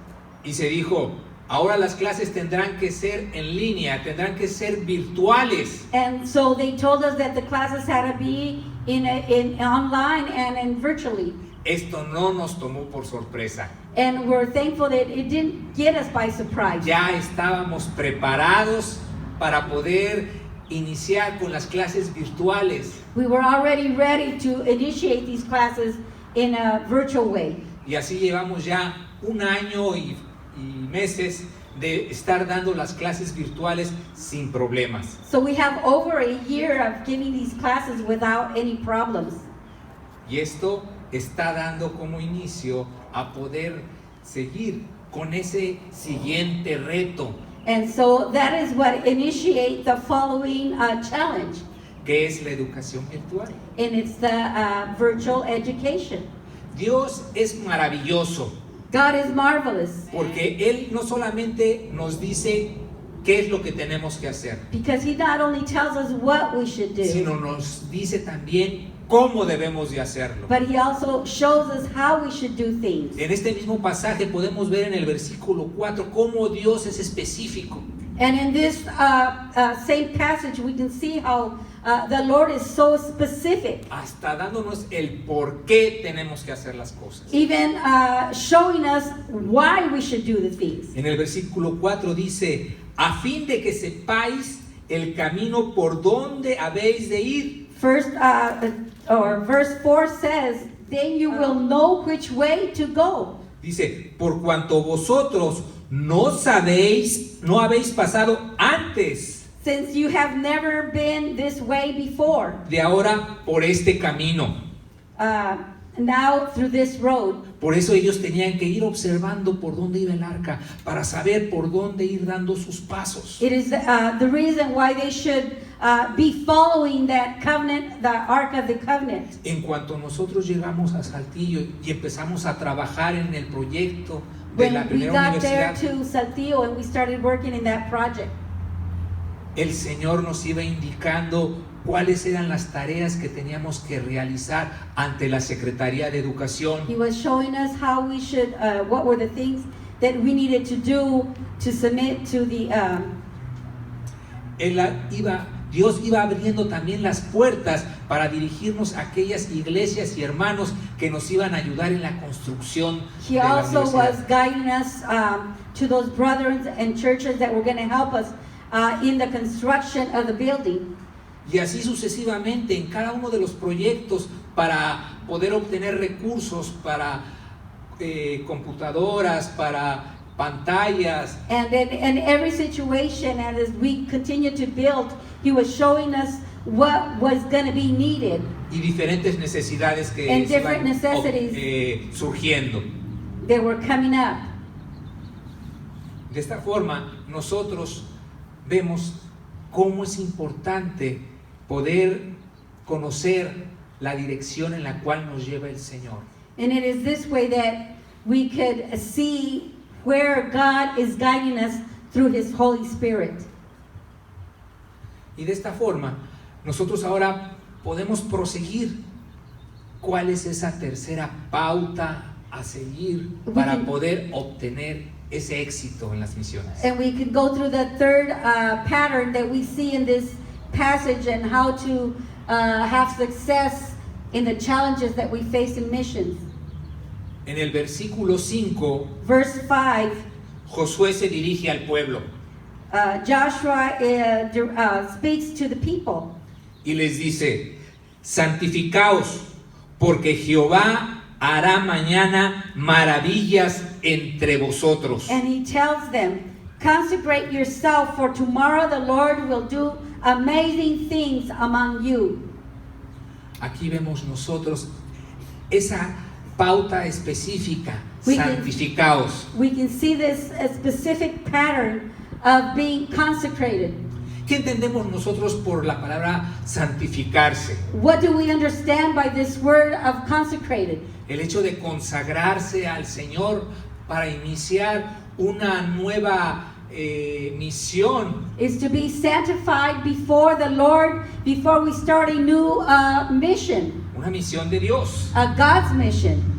y se dijo, ahora las clases tendrán que ser en línea, tendrán que ser virtuales. And so they told us that the classes had to be in online and in virtually. Esto no nos tomó por sorpresa. And we're thankful that it didn't get us by surprise. Ya estábamos preparados para poder iniciar con las clases virtuales. We were already ready to initiate these classes in a virtual way. Y así llevamos ya un año y meses de estar dando las clases virtuales sin problemas. So we have over a year of giving these classes without any problems. Y esto está dando como inicio a poder seguir con ese siguiente reto, And so that is what initiate the following challenge, que es la educación virtual. and it's the virtual education. Dios es maravilloso God is marvelous porque Él no solamente nos dice qué es lo que tenemos que hacer, because He not only tells us what we should do, sino nos dice también cómo debemos de hacerlo. but He also shows us how we should do things. En este mismo pasaje podemos ver en el versículo 4 cómo Dios es específico. And in this same passage, we can see how the Lord is so specific, Hasta dándonos el por qué tenemos que hacer las cosas. even showing us why we should do the things. En el versículo 4 dice, a fin de que sepáis el camino por donde habéis de ir. Verse 4 says, then you will know which way to go. Dice, por cuanto vosotros no sabéis, no habéis pasado antes Since you have never been this way before, de ahora por este camino. now through this road. Por eso ellos tenían que ir observando por dónde iba el arca, para saber por dónde ir dando sus pasos. It is the reason why they should be following that covenant, the Ark of the Covenant. En cuanto nosotros llegamos a Saltillo y empezamos a trabajar en el proyecto de la When we primera got there universidad, to Saltillo and we started working in that project, el Señor nos iba indicando cuáles eran las tareas que teníamos que realizar ante la Secretaría de Educación. He was showing us how we should, what were the things that we needed to do to submit to the, Dios iba abriendo también las puertas para dirigirnos a aquellas iglesias y hermanos que nos iban a ayudar en la construcción He de la also was universidad. guiding us to those brothers and churches that were going to help us in the construction of the building. Y así sucesivamente en cada uno de los proyectos para poder obtener recursos para computadoras, para pantallas. And then in every situation, and as we continue to build, He was showing us what was going to be needed. Y diferentes necesidades que And se different iban necessities. surgiendo. They were coming up. De esta forma, nosotros vemos cómo es importante poder conocer la dirección en la cual nos lleva el Señor. And it is this way that we could see where God is guiding us through His Holy Spirit. Y de esta forma, nosotros ahora podemos proseguir cuál es esa tercera pauta a seguir para poder obtener ese éxito en las misiones. And we could go through the third pattern that we see in this passage and how to have success in the challenges that we face in missions. En el versículo 5, Verse 5, Josué se dirige al pueblo Joshua speaks to the people. y les dice, santificaos, porque Jehová hará mañana maravillas entre vosotros. And he tells them, consecrate yourself, for tomorrow the Lord will do amazing things among you. Aquí vemos nosotros esa pauta específica, We can- santificaos. We can see this a specific pattern of being consecrated. ¿Qué entendemos nosotros por la palabra santificarse? What do we understand by this word of consecrated? El hecho de consagrarse al Señor para iniciar una nueva misión. Is to be sanctified before the Lord before we start a new mission, Una misión de Dios. God's mission.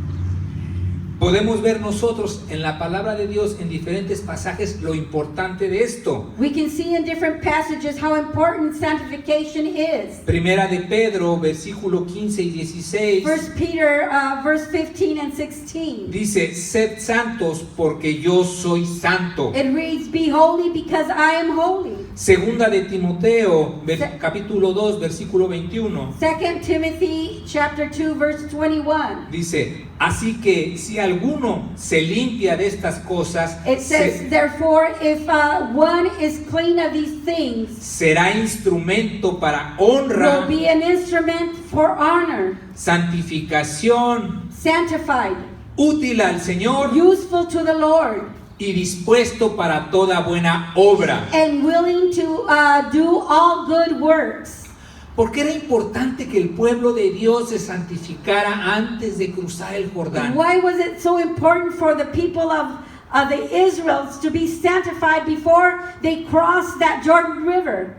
Podemos ver nosotros en la palabra de Dios en diferentes pasajes lo importante de esto. We can see in different passages how important sanctification is. Primera de Pedro, versículo 15 y 16. 1 Peter verse 15 and 16. Dice, sed santos porque yo soy santo. It reads, be holy because I am holy. Segunda de Timoteo, capítulo 2, versículo 21. 2 Timothy chapter 2 verse 21. Dice, así que si alguno se limpia de estas cosas, It says, therefore, if one is clean of these things, será instrumento para will honra, be an instrument for honor, santificación, sanctified, útil al Señor useful to the Lord, y dispuesto para toda buena obra. and willing to do all good works. ¿Por qué era importante que el pueblo de Dios se santificara antes de cruzar el Jordán? Why was it so important for the people of the Israelites to be sanctified before they crossed that Jordan River?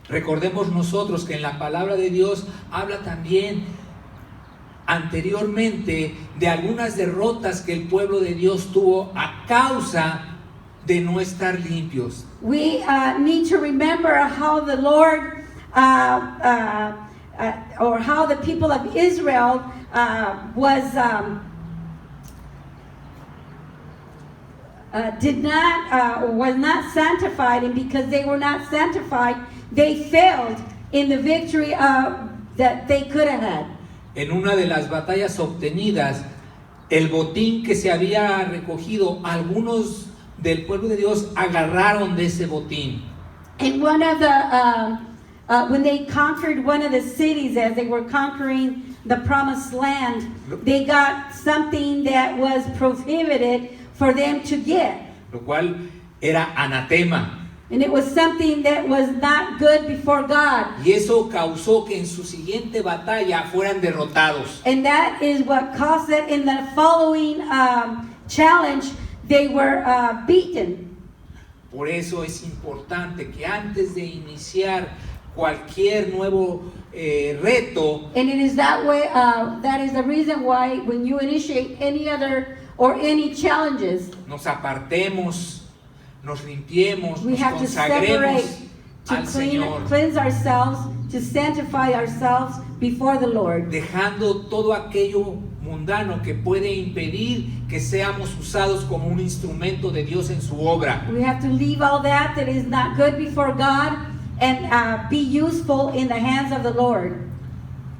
Recordemos nosotros que en la palabra de Dios habla también anteriormente de algunas derrotas que el pueblo de Dios tuvo a causa de no estar limpios. We need to remember how the Lord or how the people of Israel was not sanctified, and because they were not sanctified, they failed in the victory that they could have had. En una de las batallas obtenidas, el botín que se había recogido, algunos del pueblo de Dios agarraron de ese botín. And one of the when they conquered one of the cities, as they were conquering the promised land, they got something that was prohibited for them to get. Lo cual era anatema. And it was something that was not good before God. Y eso causó que en su siguiente batalla fueran derrotados. And that is what caused it. In the following challenge, they were beaten. Por eso es importante que antes de iniciar cualquier nuevo reto, And it is that way, that is the reason why when you initiate any other or any challenges, nos apartemos, nos limpiemos, we nos have to consagremos separate, al to Señor, cleanse ourselves, to sanctify ourselves before the Lord. dejando todo aquello mundano que puede impedir que seamos usados como un instrumento de Dios en su obra. We have to leave all that is not good before God and be useful in the hands of the Lord.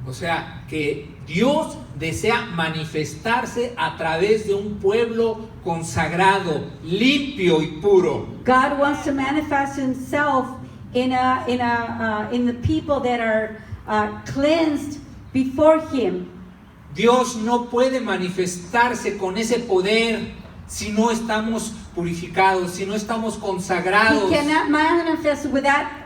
O sea, que Dios desea manifestarse a través de un pueblo consagrado, limpio y puro. God wants to manifest Himself in the people that are cleansed before Him. Dios no puede manifestarse con ese poder si no estamos purificados, si no estamos consagrados. He cannot manifest with that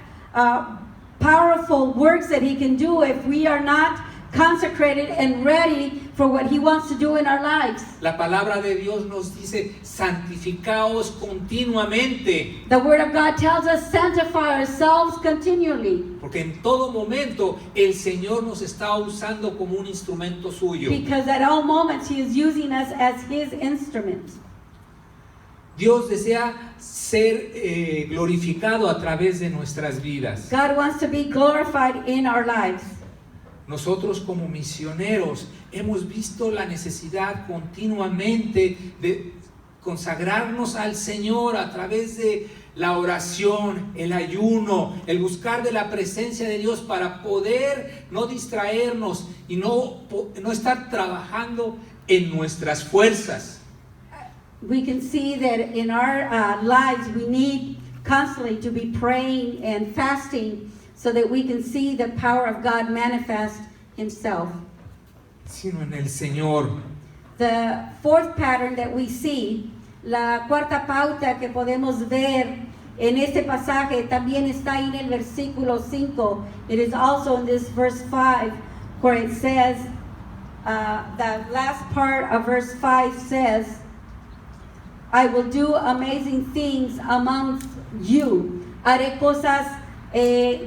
powerful works that He can do if we are not consecrated and ready for what He wants to do in our lives. La palabra de Dios nos dice, santificaos continuamente, The Word of God tells us sanctify ourselves continually, porque en todo momento el Señor nos está usando como un instrumento suyo. because at all moments He is using us as His instruments. Dios desea ser glorificado a través de nuestras vidas. God wants to be glorified in our lives. Nosotros como misioneros hemos visto la necesidad continuamente de consagrarnos al Señor a través de la oración, el ayuno, el buscar de la presencia de Dios para poder no distraernos y no estar trabajando en nuestras fuerzas. We can see that in our lives we need constantly to be praying and fasting so that we can see the power of God manifest himself. sino en el Señor. The fourth pattern that we see, la cuarta pauta que podemos ver en este pasaje, también está ahí en el versículo 5. It is also in this verse 5, where it says, the last part of verse 5 says, I will do amazing things amongst you. Haré cosas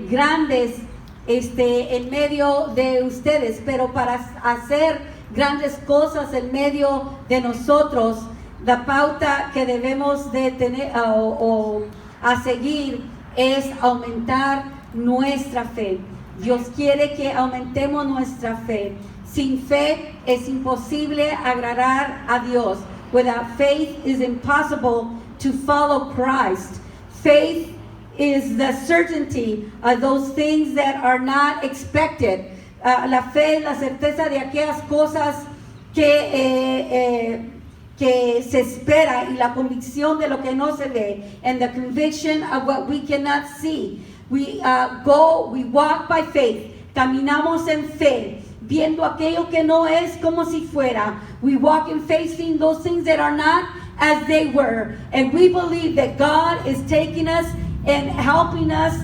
grandes en medio de ustedes, pero para hacer grandes cosas en medio de nosotros, la pauta que debemos de tener a seguir es aumentar nuestra fe. Dios quiere que aumentemos nuestra fe. Sin fe es imposible agradar a Dios. Without faith it is impossible to follow Christ. Faith is the certainty of those things that are not expected. La fe es la certeza de aquellas cosas que se espera, y la convicción de lo que no se ve, and the conviction of what we cannot see. We walk by faith. Caminamos en fe, viendo aquello que no es como si fuera. We walk in faith, seeing those things that are not as they were. And we believe that God is taking us and helping us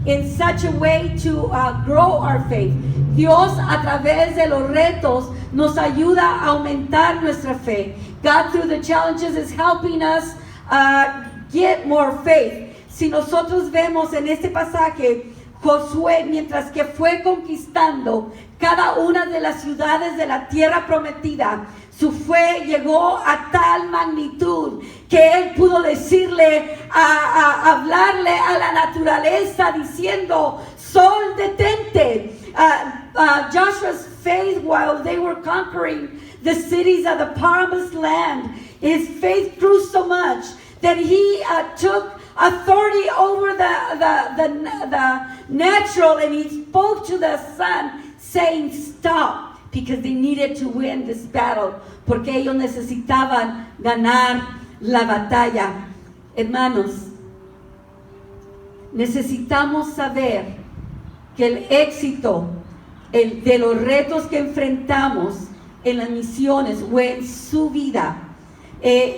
in such a way to grow our faith. Dios, a través de los retos, nos ayuda a aumentar nuestra fe. God, through the challenges, is helping us get more faith. Si nosotros vemos en este pasaje, Josué, mientras que fue conquistando cada una de las ciudades de la tierra prometida, su fe llegó a tal magnitud que él pudo decirle, hablarle a la naturaleza diciendo, sol, detente. Joshua's faith while they were conquering the cities of the promised land, his faith grew so much that he took authority over the natural, and he spoke to the sun saying, stop, because they needed to win this battle, porque ellos necesitaban ganar la batalla. Hermanos, necesitamos saber que el éxito de los retos que enfrentamos en las misiones o en su vida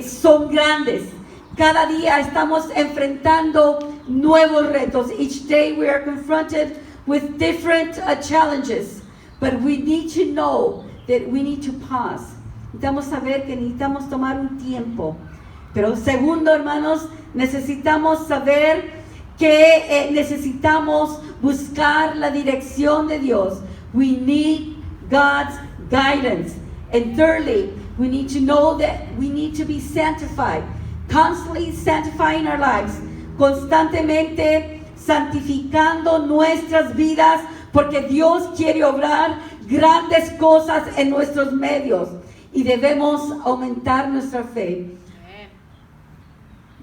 son grandes. Cada día estamos enfrentando nuevos retos. Each day we are confronted with different challenges. But we need to know that we need to pause. Necesitamos saber que necesitamos tomar un tiempo. Pero segundo, hermanos, necesitamos saber que necesitamos buscar la dirección de Dios. We need God's guidance. And thirdly, we need to know that we need to be sanctified. Constantly sanctifying our lives. Constantemente santificando nuestras vidas, porque Dios quiere obrar grandes cosas en nuestros medios y debemos aumentar nuestra fe.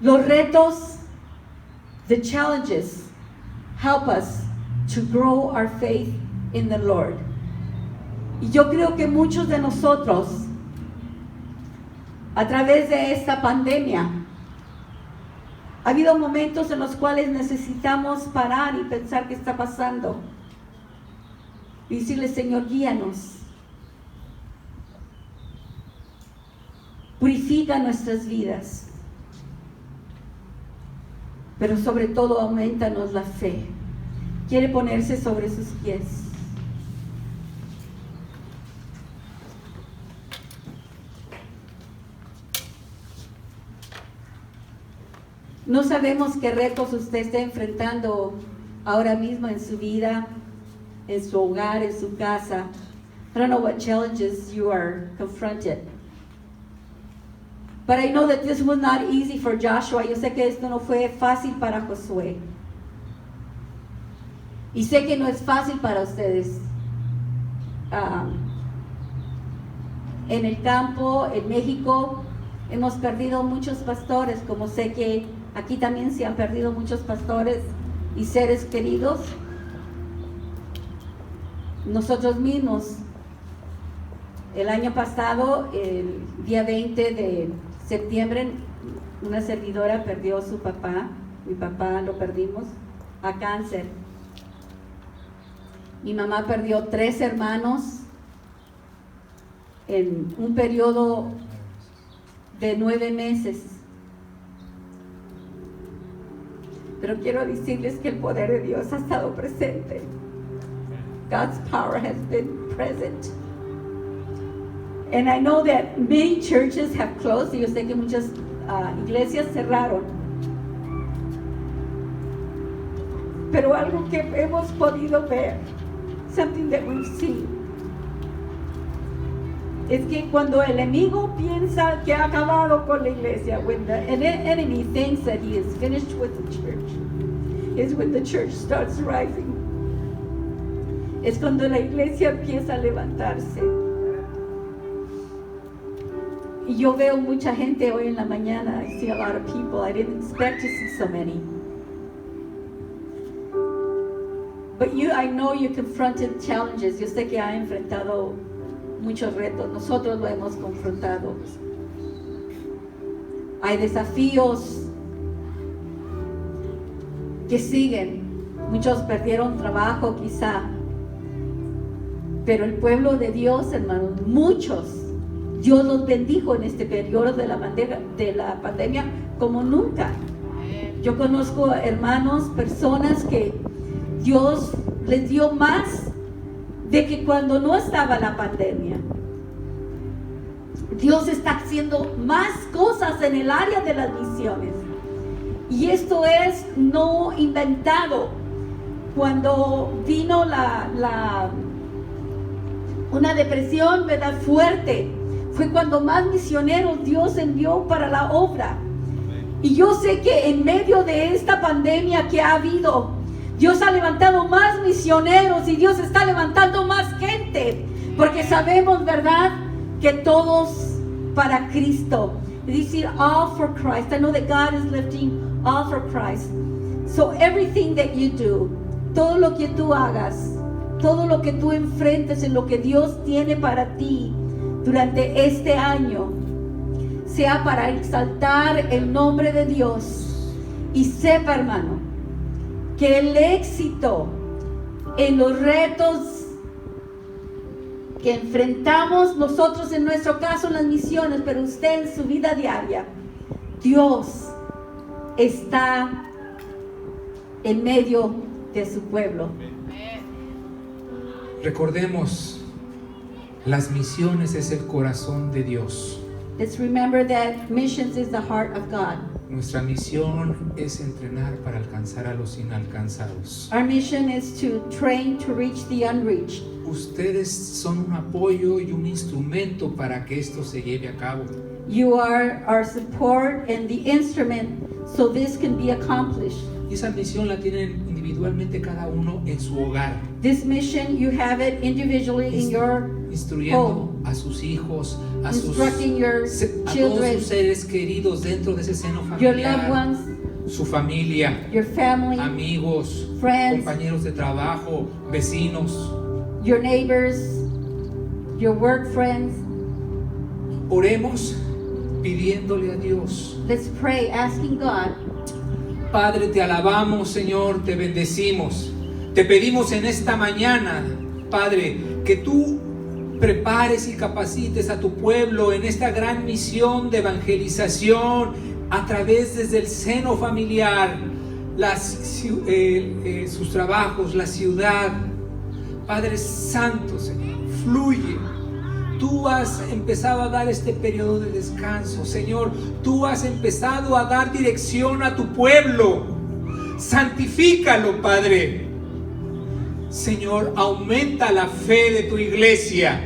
Los retos, the challenges, help us to grow our faith in the Lord. Y yo creo que muchos de nosotros, a través de esta pandemia, ha habido momentos en los cuales necesitamos parar y pensar qué está pasando. Y decirle, Señor, guíanos. Purifica nuestras vidas. Pero sobre todo, aumentanos la fe. Quiere ponerse sobre sus pies. No sabemos qué retos usted está enfrentando ahora mismo en su vida, en su hogar, en su casa. I don't know what challenges you are confronted. But I know that this was not easy for Joshua. Yo sé que esto no fue fácil para Josué. Y sé que no es fácil para ustedes. En el campo, en México, hemos perdido muchos pastores, como sé que aquí también se han perdido muchos pastores y seres queridos. Nosotros mismos, el año pasado, el día 20 de septiembre, una servidora perdió a su papá. Mi papá lo perdimos a cáncer. Mi mamá perdió 3 hermanos en un periodo de 9 meses. Pero quiero decirles que el poder de Dios ha estado presente. God's power has been present. And I know that many churches have closed. Y yo sé que muchas iglesias cerraron. Pero algo que hemos podido ver, something that we've seen, es que cuando el enemigo piensa que ha acabado con la iglesia, when the enemy thinks that he is finished with the church, is when the church starts rising. Es cuando la iglesia empieza a levantarse. Y yo veo mucha gente hoy en la mañana. I see a lot of people. I didn't expect to see so many. But I know you confronted challenges. Yo sé que ha enfrentado muchos retos. Nosotros lo hemos confrontado. Hay desafíos que siguen. Muchos perdieron trabajo quizá. Pero el pueblo de Dios, hermanos, muchos, Dios los bendijo en este periodo de la pandemia como nunca. Yo conozco hermanos, personas que Dios les dio más de que cuando no estaba la pandemia. Dios está haciendo más cosas en el área de las misiones. Y esto es no inventado. Cuando vino una depresión, ¿verdad?, fuerte, fue cuando más misioneros Dios envió para la obra. Y yo sé que en medio de esta pandemia que ha habido, Dios ha levantado más misioneros y Dios está levantando más gente, porque sabemos, ¿verdad?, que todos para Cristo. Es decir, all for Christ. I know that God is lifting all for Christ. So everything that you do, todo lo que tú hagas, todo lo que tú enfrentes en lo que Dios tiene para ti durante este año, sea para exaltar el nombre de Dios. Y sepa, hermano, que el éxito en los retos que enfrentamos nosotros, en nuestro caso en las misiones, pero usted en su vida diaria, Dios está en medio de su pueblo. Recordemos, las misiones es el corazón de Dios. Let's remember that missions is the heart of God. Nuestra misión es entrenar para alcanzar a los inalcanzados. Our mission is to train to reach the unreached. Ustedes son un apoyo y un instrumento para que esto se lleve a cabo. You are our support and the instrument so this can be accomplished. Y esa misión la tienen individualmente cada uno en su hogar. This mission, you have it individually in your Instruyendo a sus hijos, a instructing your todos children, sus seres queridos dentro de ese seno your loved familiar, ones, su familia, your family, amigos, friends, compañeros de trabajo, vecinos. your neighbors, your work friends. Oremos pidiéndole a Dios. Let's pray, asking God. Padre, te alabamos, Señor, te bendecimos. Te pedimos en esta mañana, Padre, que tú prepares y capacites a tu pueblo en esta gran misión de evangelización a través desde el seno familiar, sus trabajos, la ciudad. Padre Santo, Señor, fluye. Tú has empezado a dar este periodo de descanso, Señor. Tú has empezado a dar dirección a tu pueblo. Santifícalo, Padre. Señor, aumenta la fe de tu iglesia.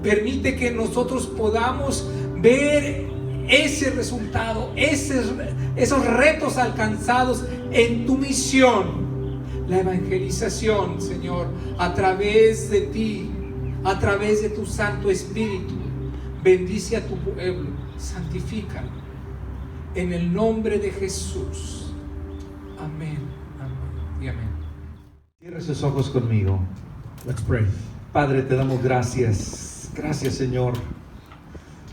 Permite que nosotros podamos ver ese resultado, esos retos alcanzados en tu misión. La evangelización, Señor, a través de ti, a través de tu Santo Espíritu. Bendice a tu pueblo, santifícalo. En el nombre de Jesús. Amén, amén y amén. Cierre sus ojos conmigo. Let's pray. Padre, te damos gracias. Gracias, Señor,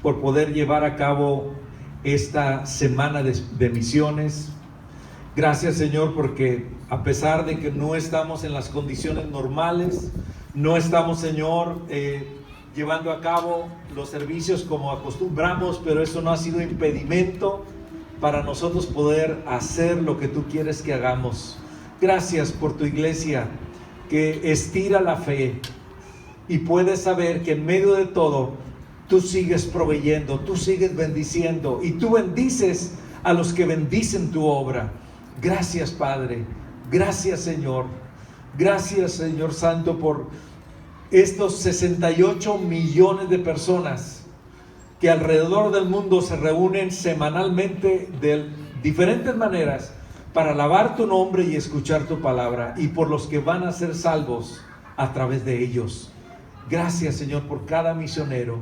por poder llevar a cabo esta semana de misiones. Gracias, Señor, porque a pesar de que no estamos en las condiciones normales, no estamos, Señor, llevando a cabo los servicios como acostumbramos, pero eso no ha sido impedimento para nosotros poder hacer lo que tú quieres que hagamos. Gracias por tu iglesia que estira la fe y puedes saber que en medio de todo tú sigues proveyendo, tú sigues bendiciendo y tú bendices a los que bendicen tu obra. Gracias, Padre. Gracias, Señor. Gracias, Señor Santo, por estos 68 millones de personas que alrededor del mundo se reúnen semanalmente de diferentes maneras para alabar tu nombre y escuchar tu palabra, y por los que van a ser salvos a través de ellos. Gracias, Señor, por cada misionero.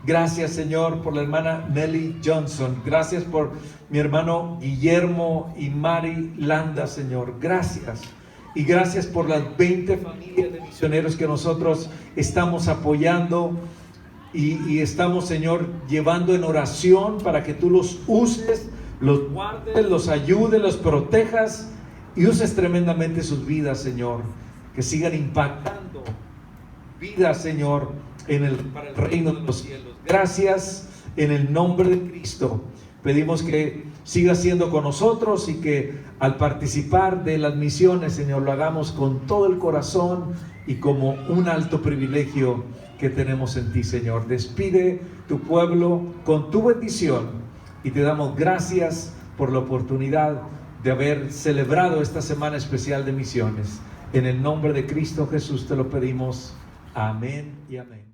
Gracias, Señor, por la hermana Nelly Johnson. Gracias por mi hermano Guillermo y Mari Landa, Señor. Gracias. Y gracias por las 20 familias de misioneros que nosotros estamos apoyando y estamos, Señor, llevando en oración para que tú los uses, los guardes, los ayudes, los protejas y uses tremendamente sus vidas, Señor. Que sigan impactando vidas, Señor, para el reino de los cielos. Gracias en el nombre de Cristo. Pedimos que siga siendo con nosotros y que al participar de las misiones, Señor, lo hagamos con todo el corazón y como un alto privilegio que tenemos en ti, Señor. Despide tu pueblo con tu bendición y te damos gracias por la oportunidad de haber celebrado esta semana especial de misiones. En el nombre de Cristo Jesús te lo pedimos. Amén y amén.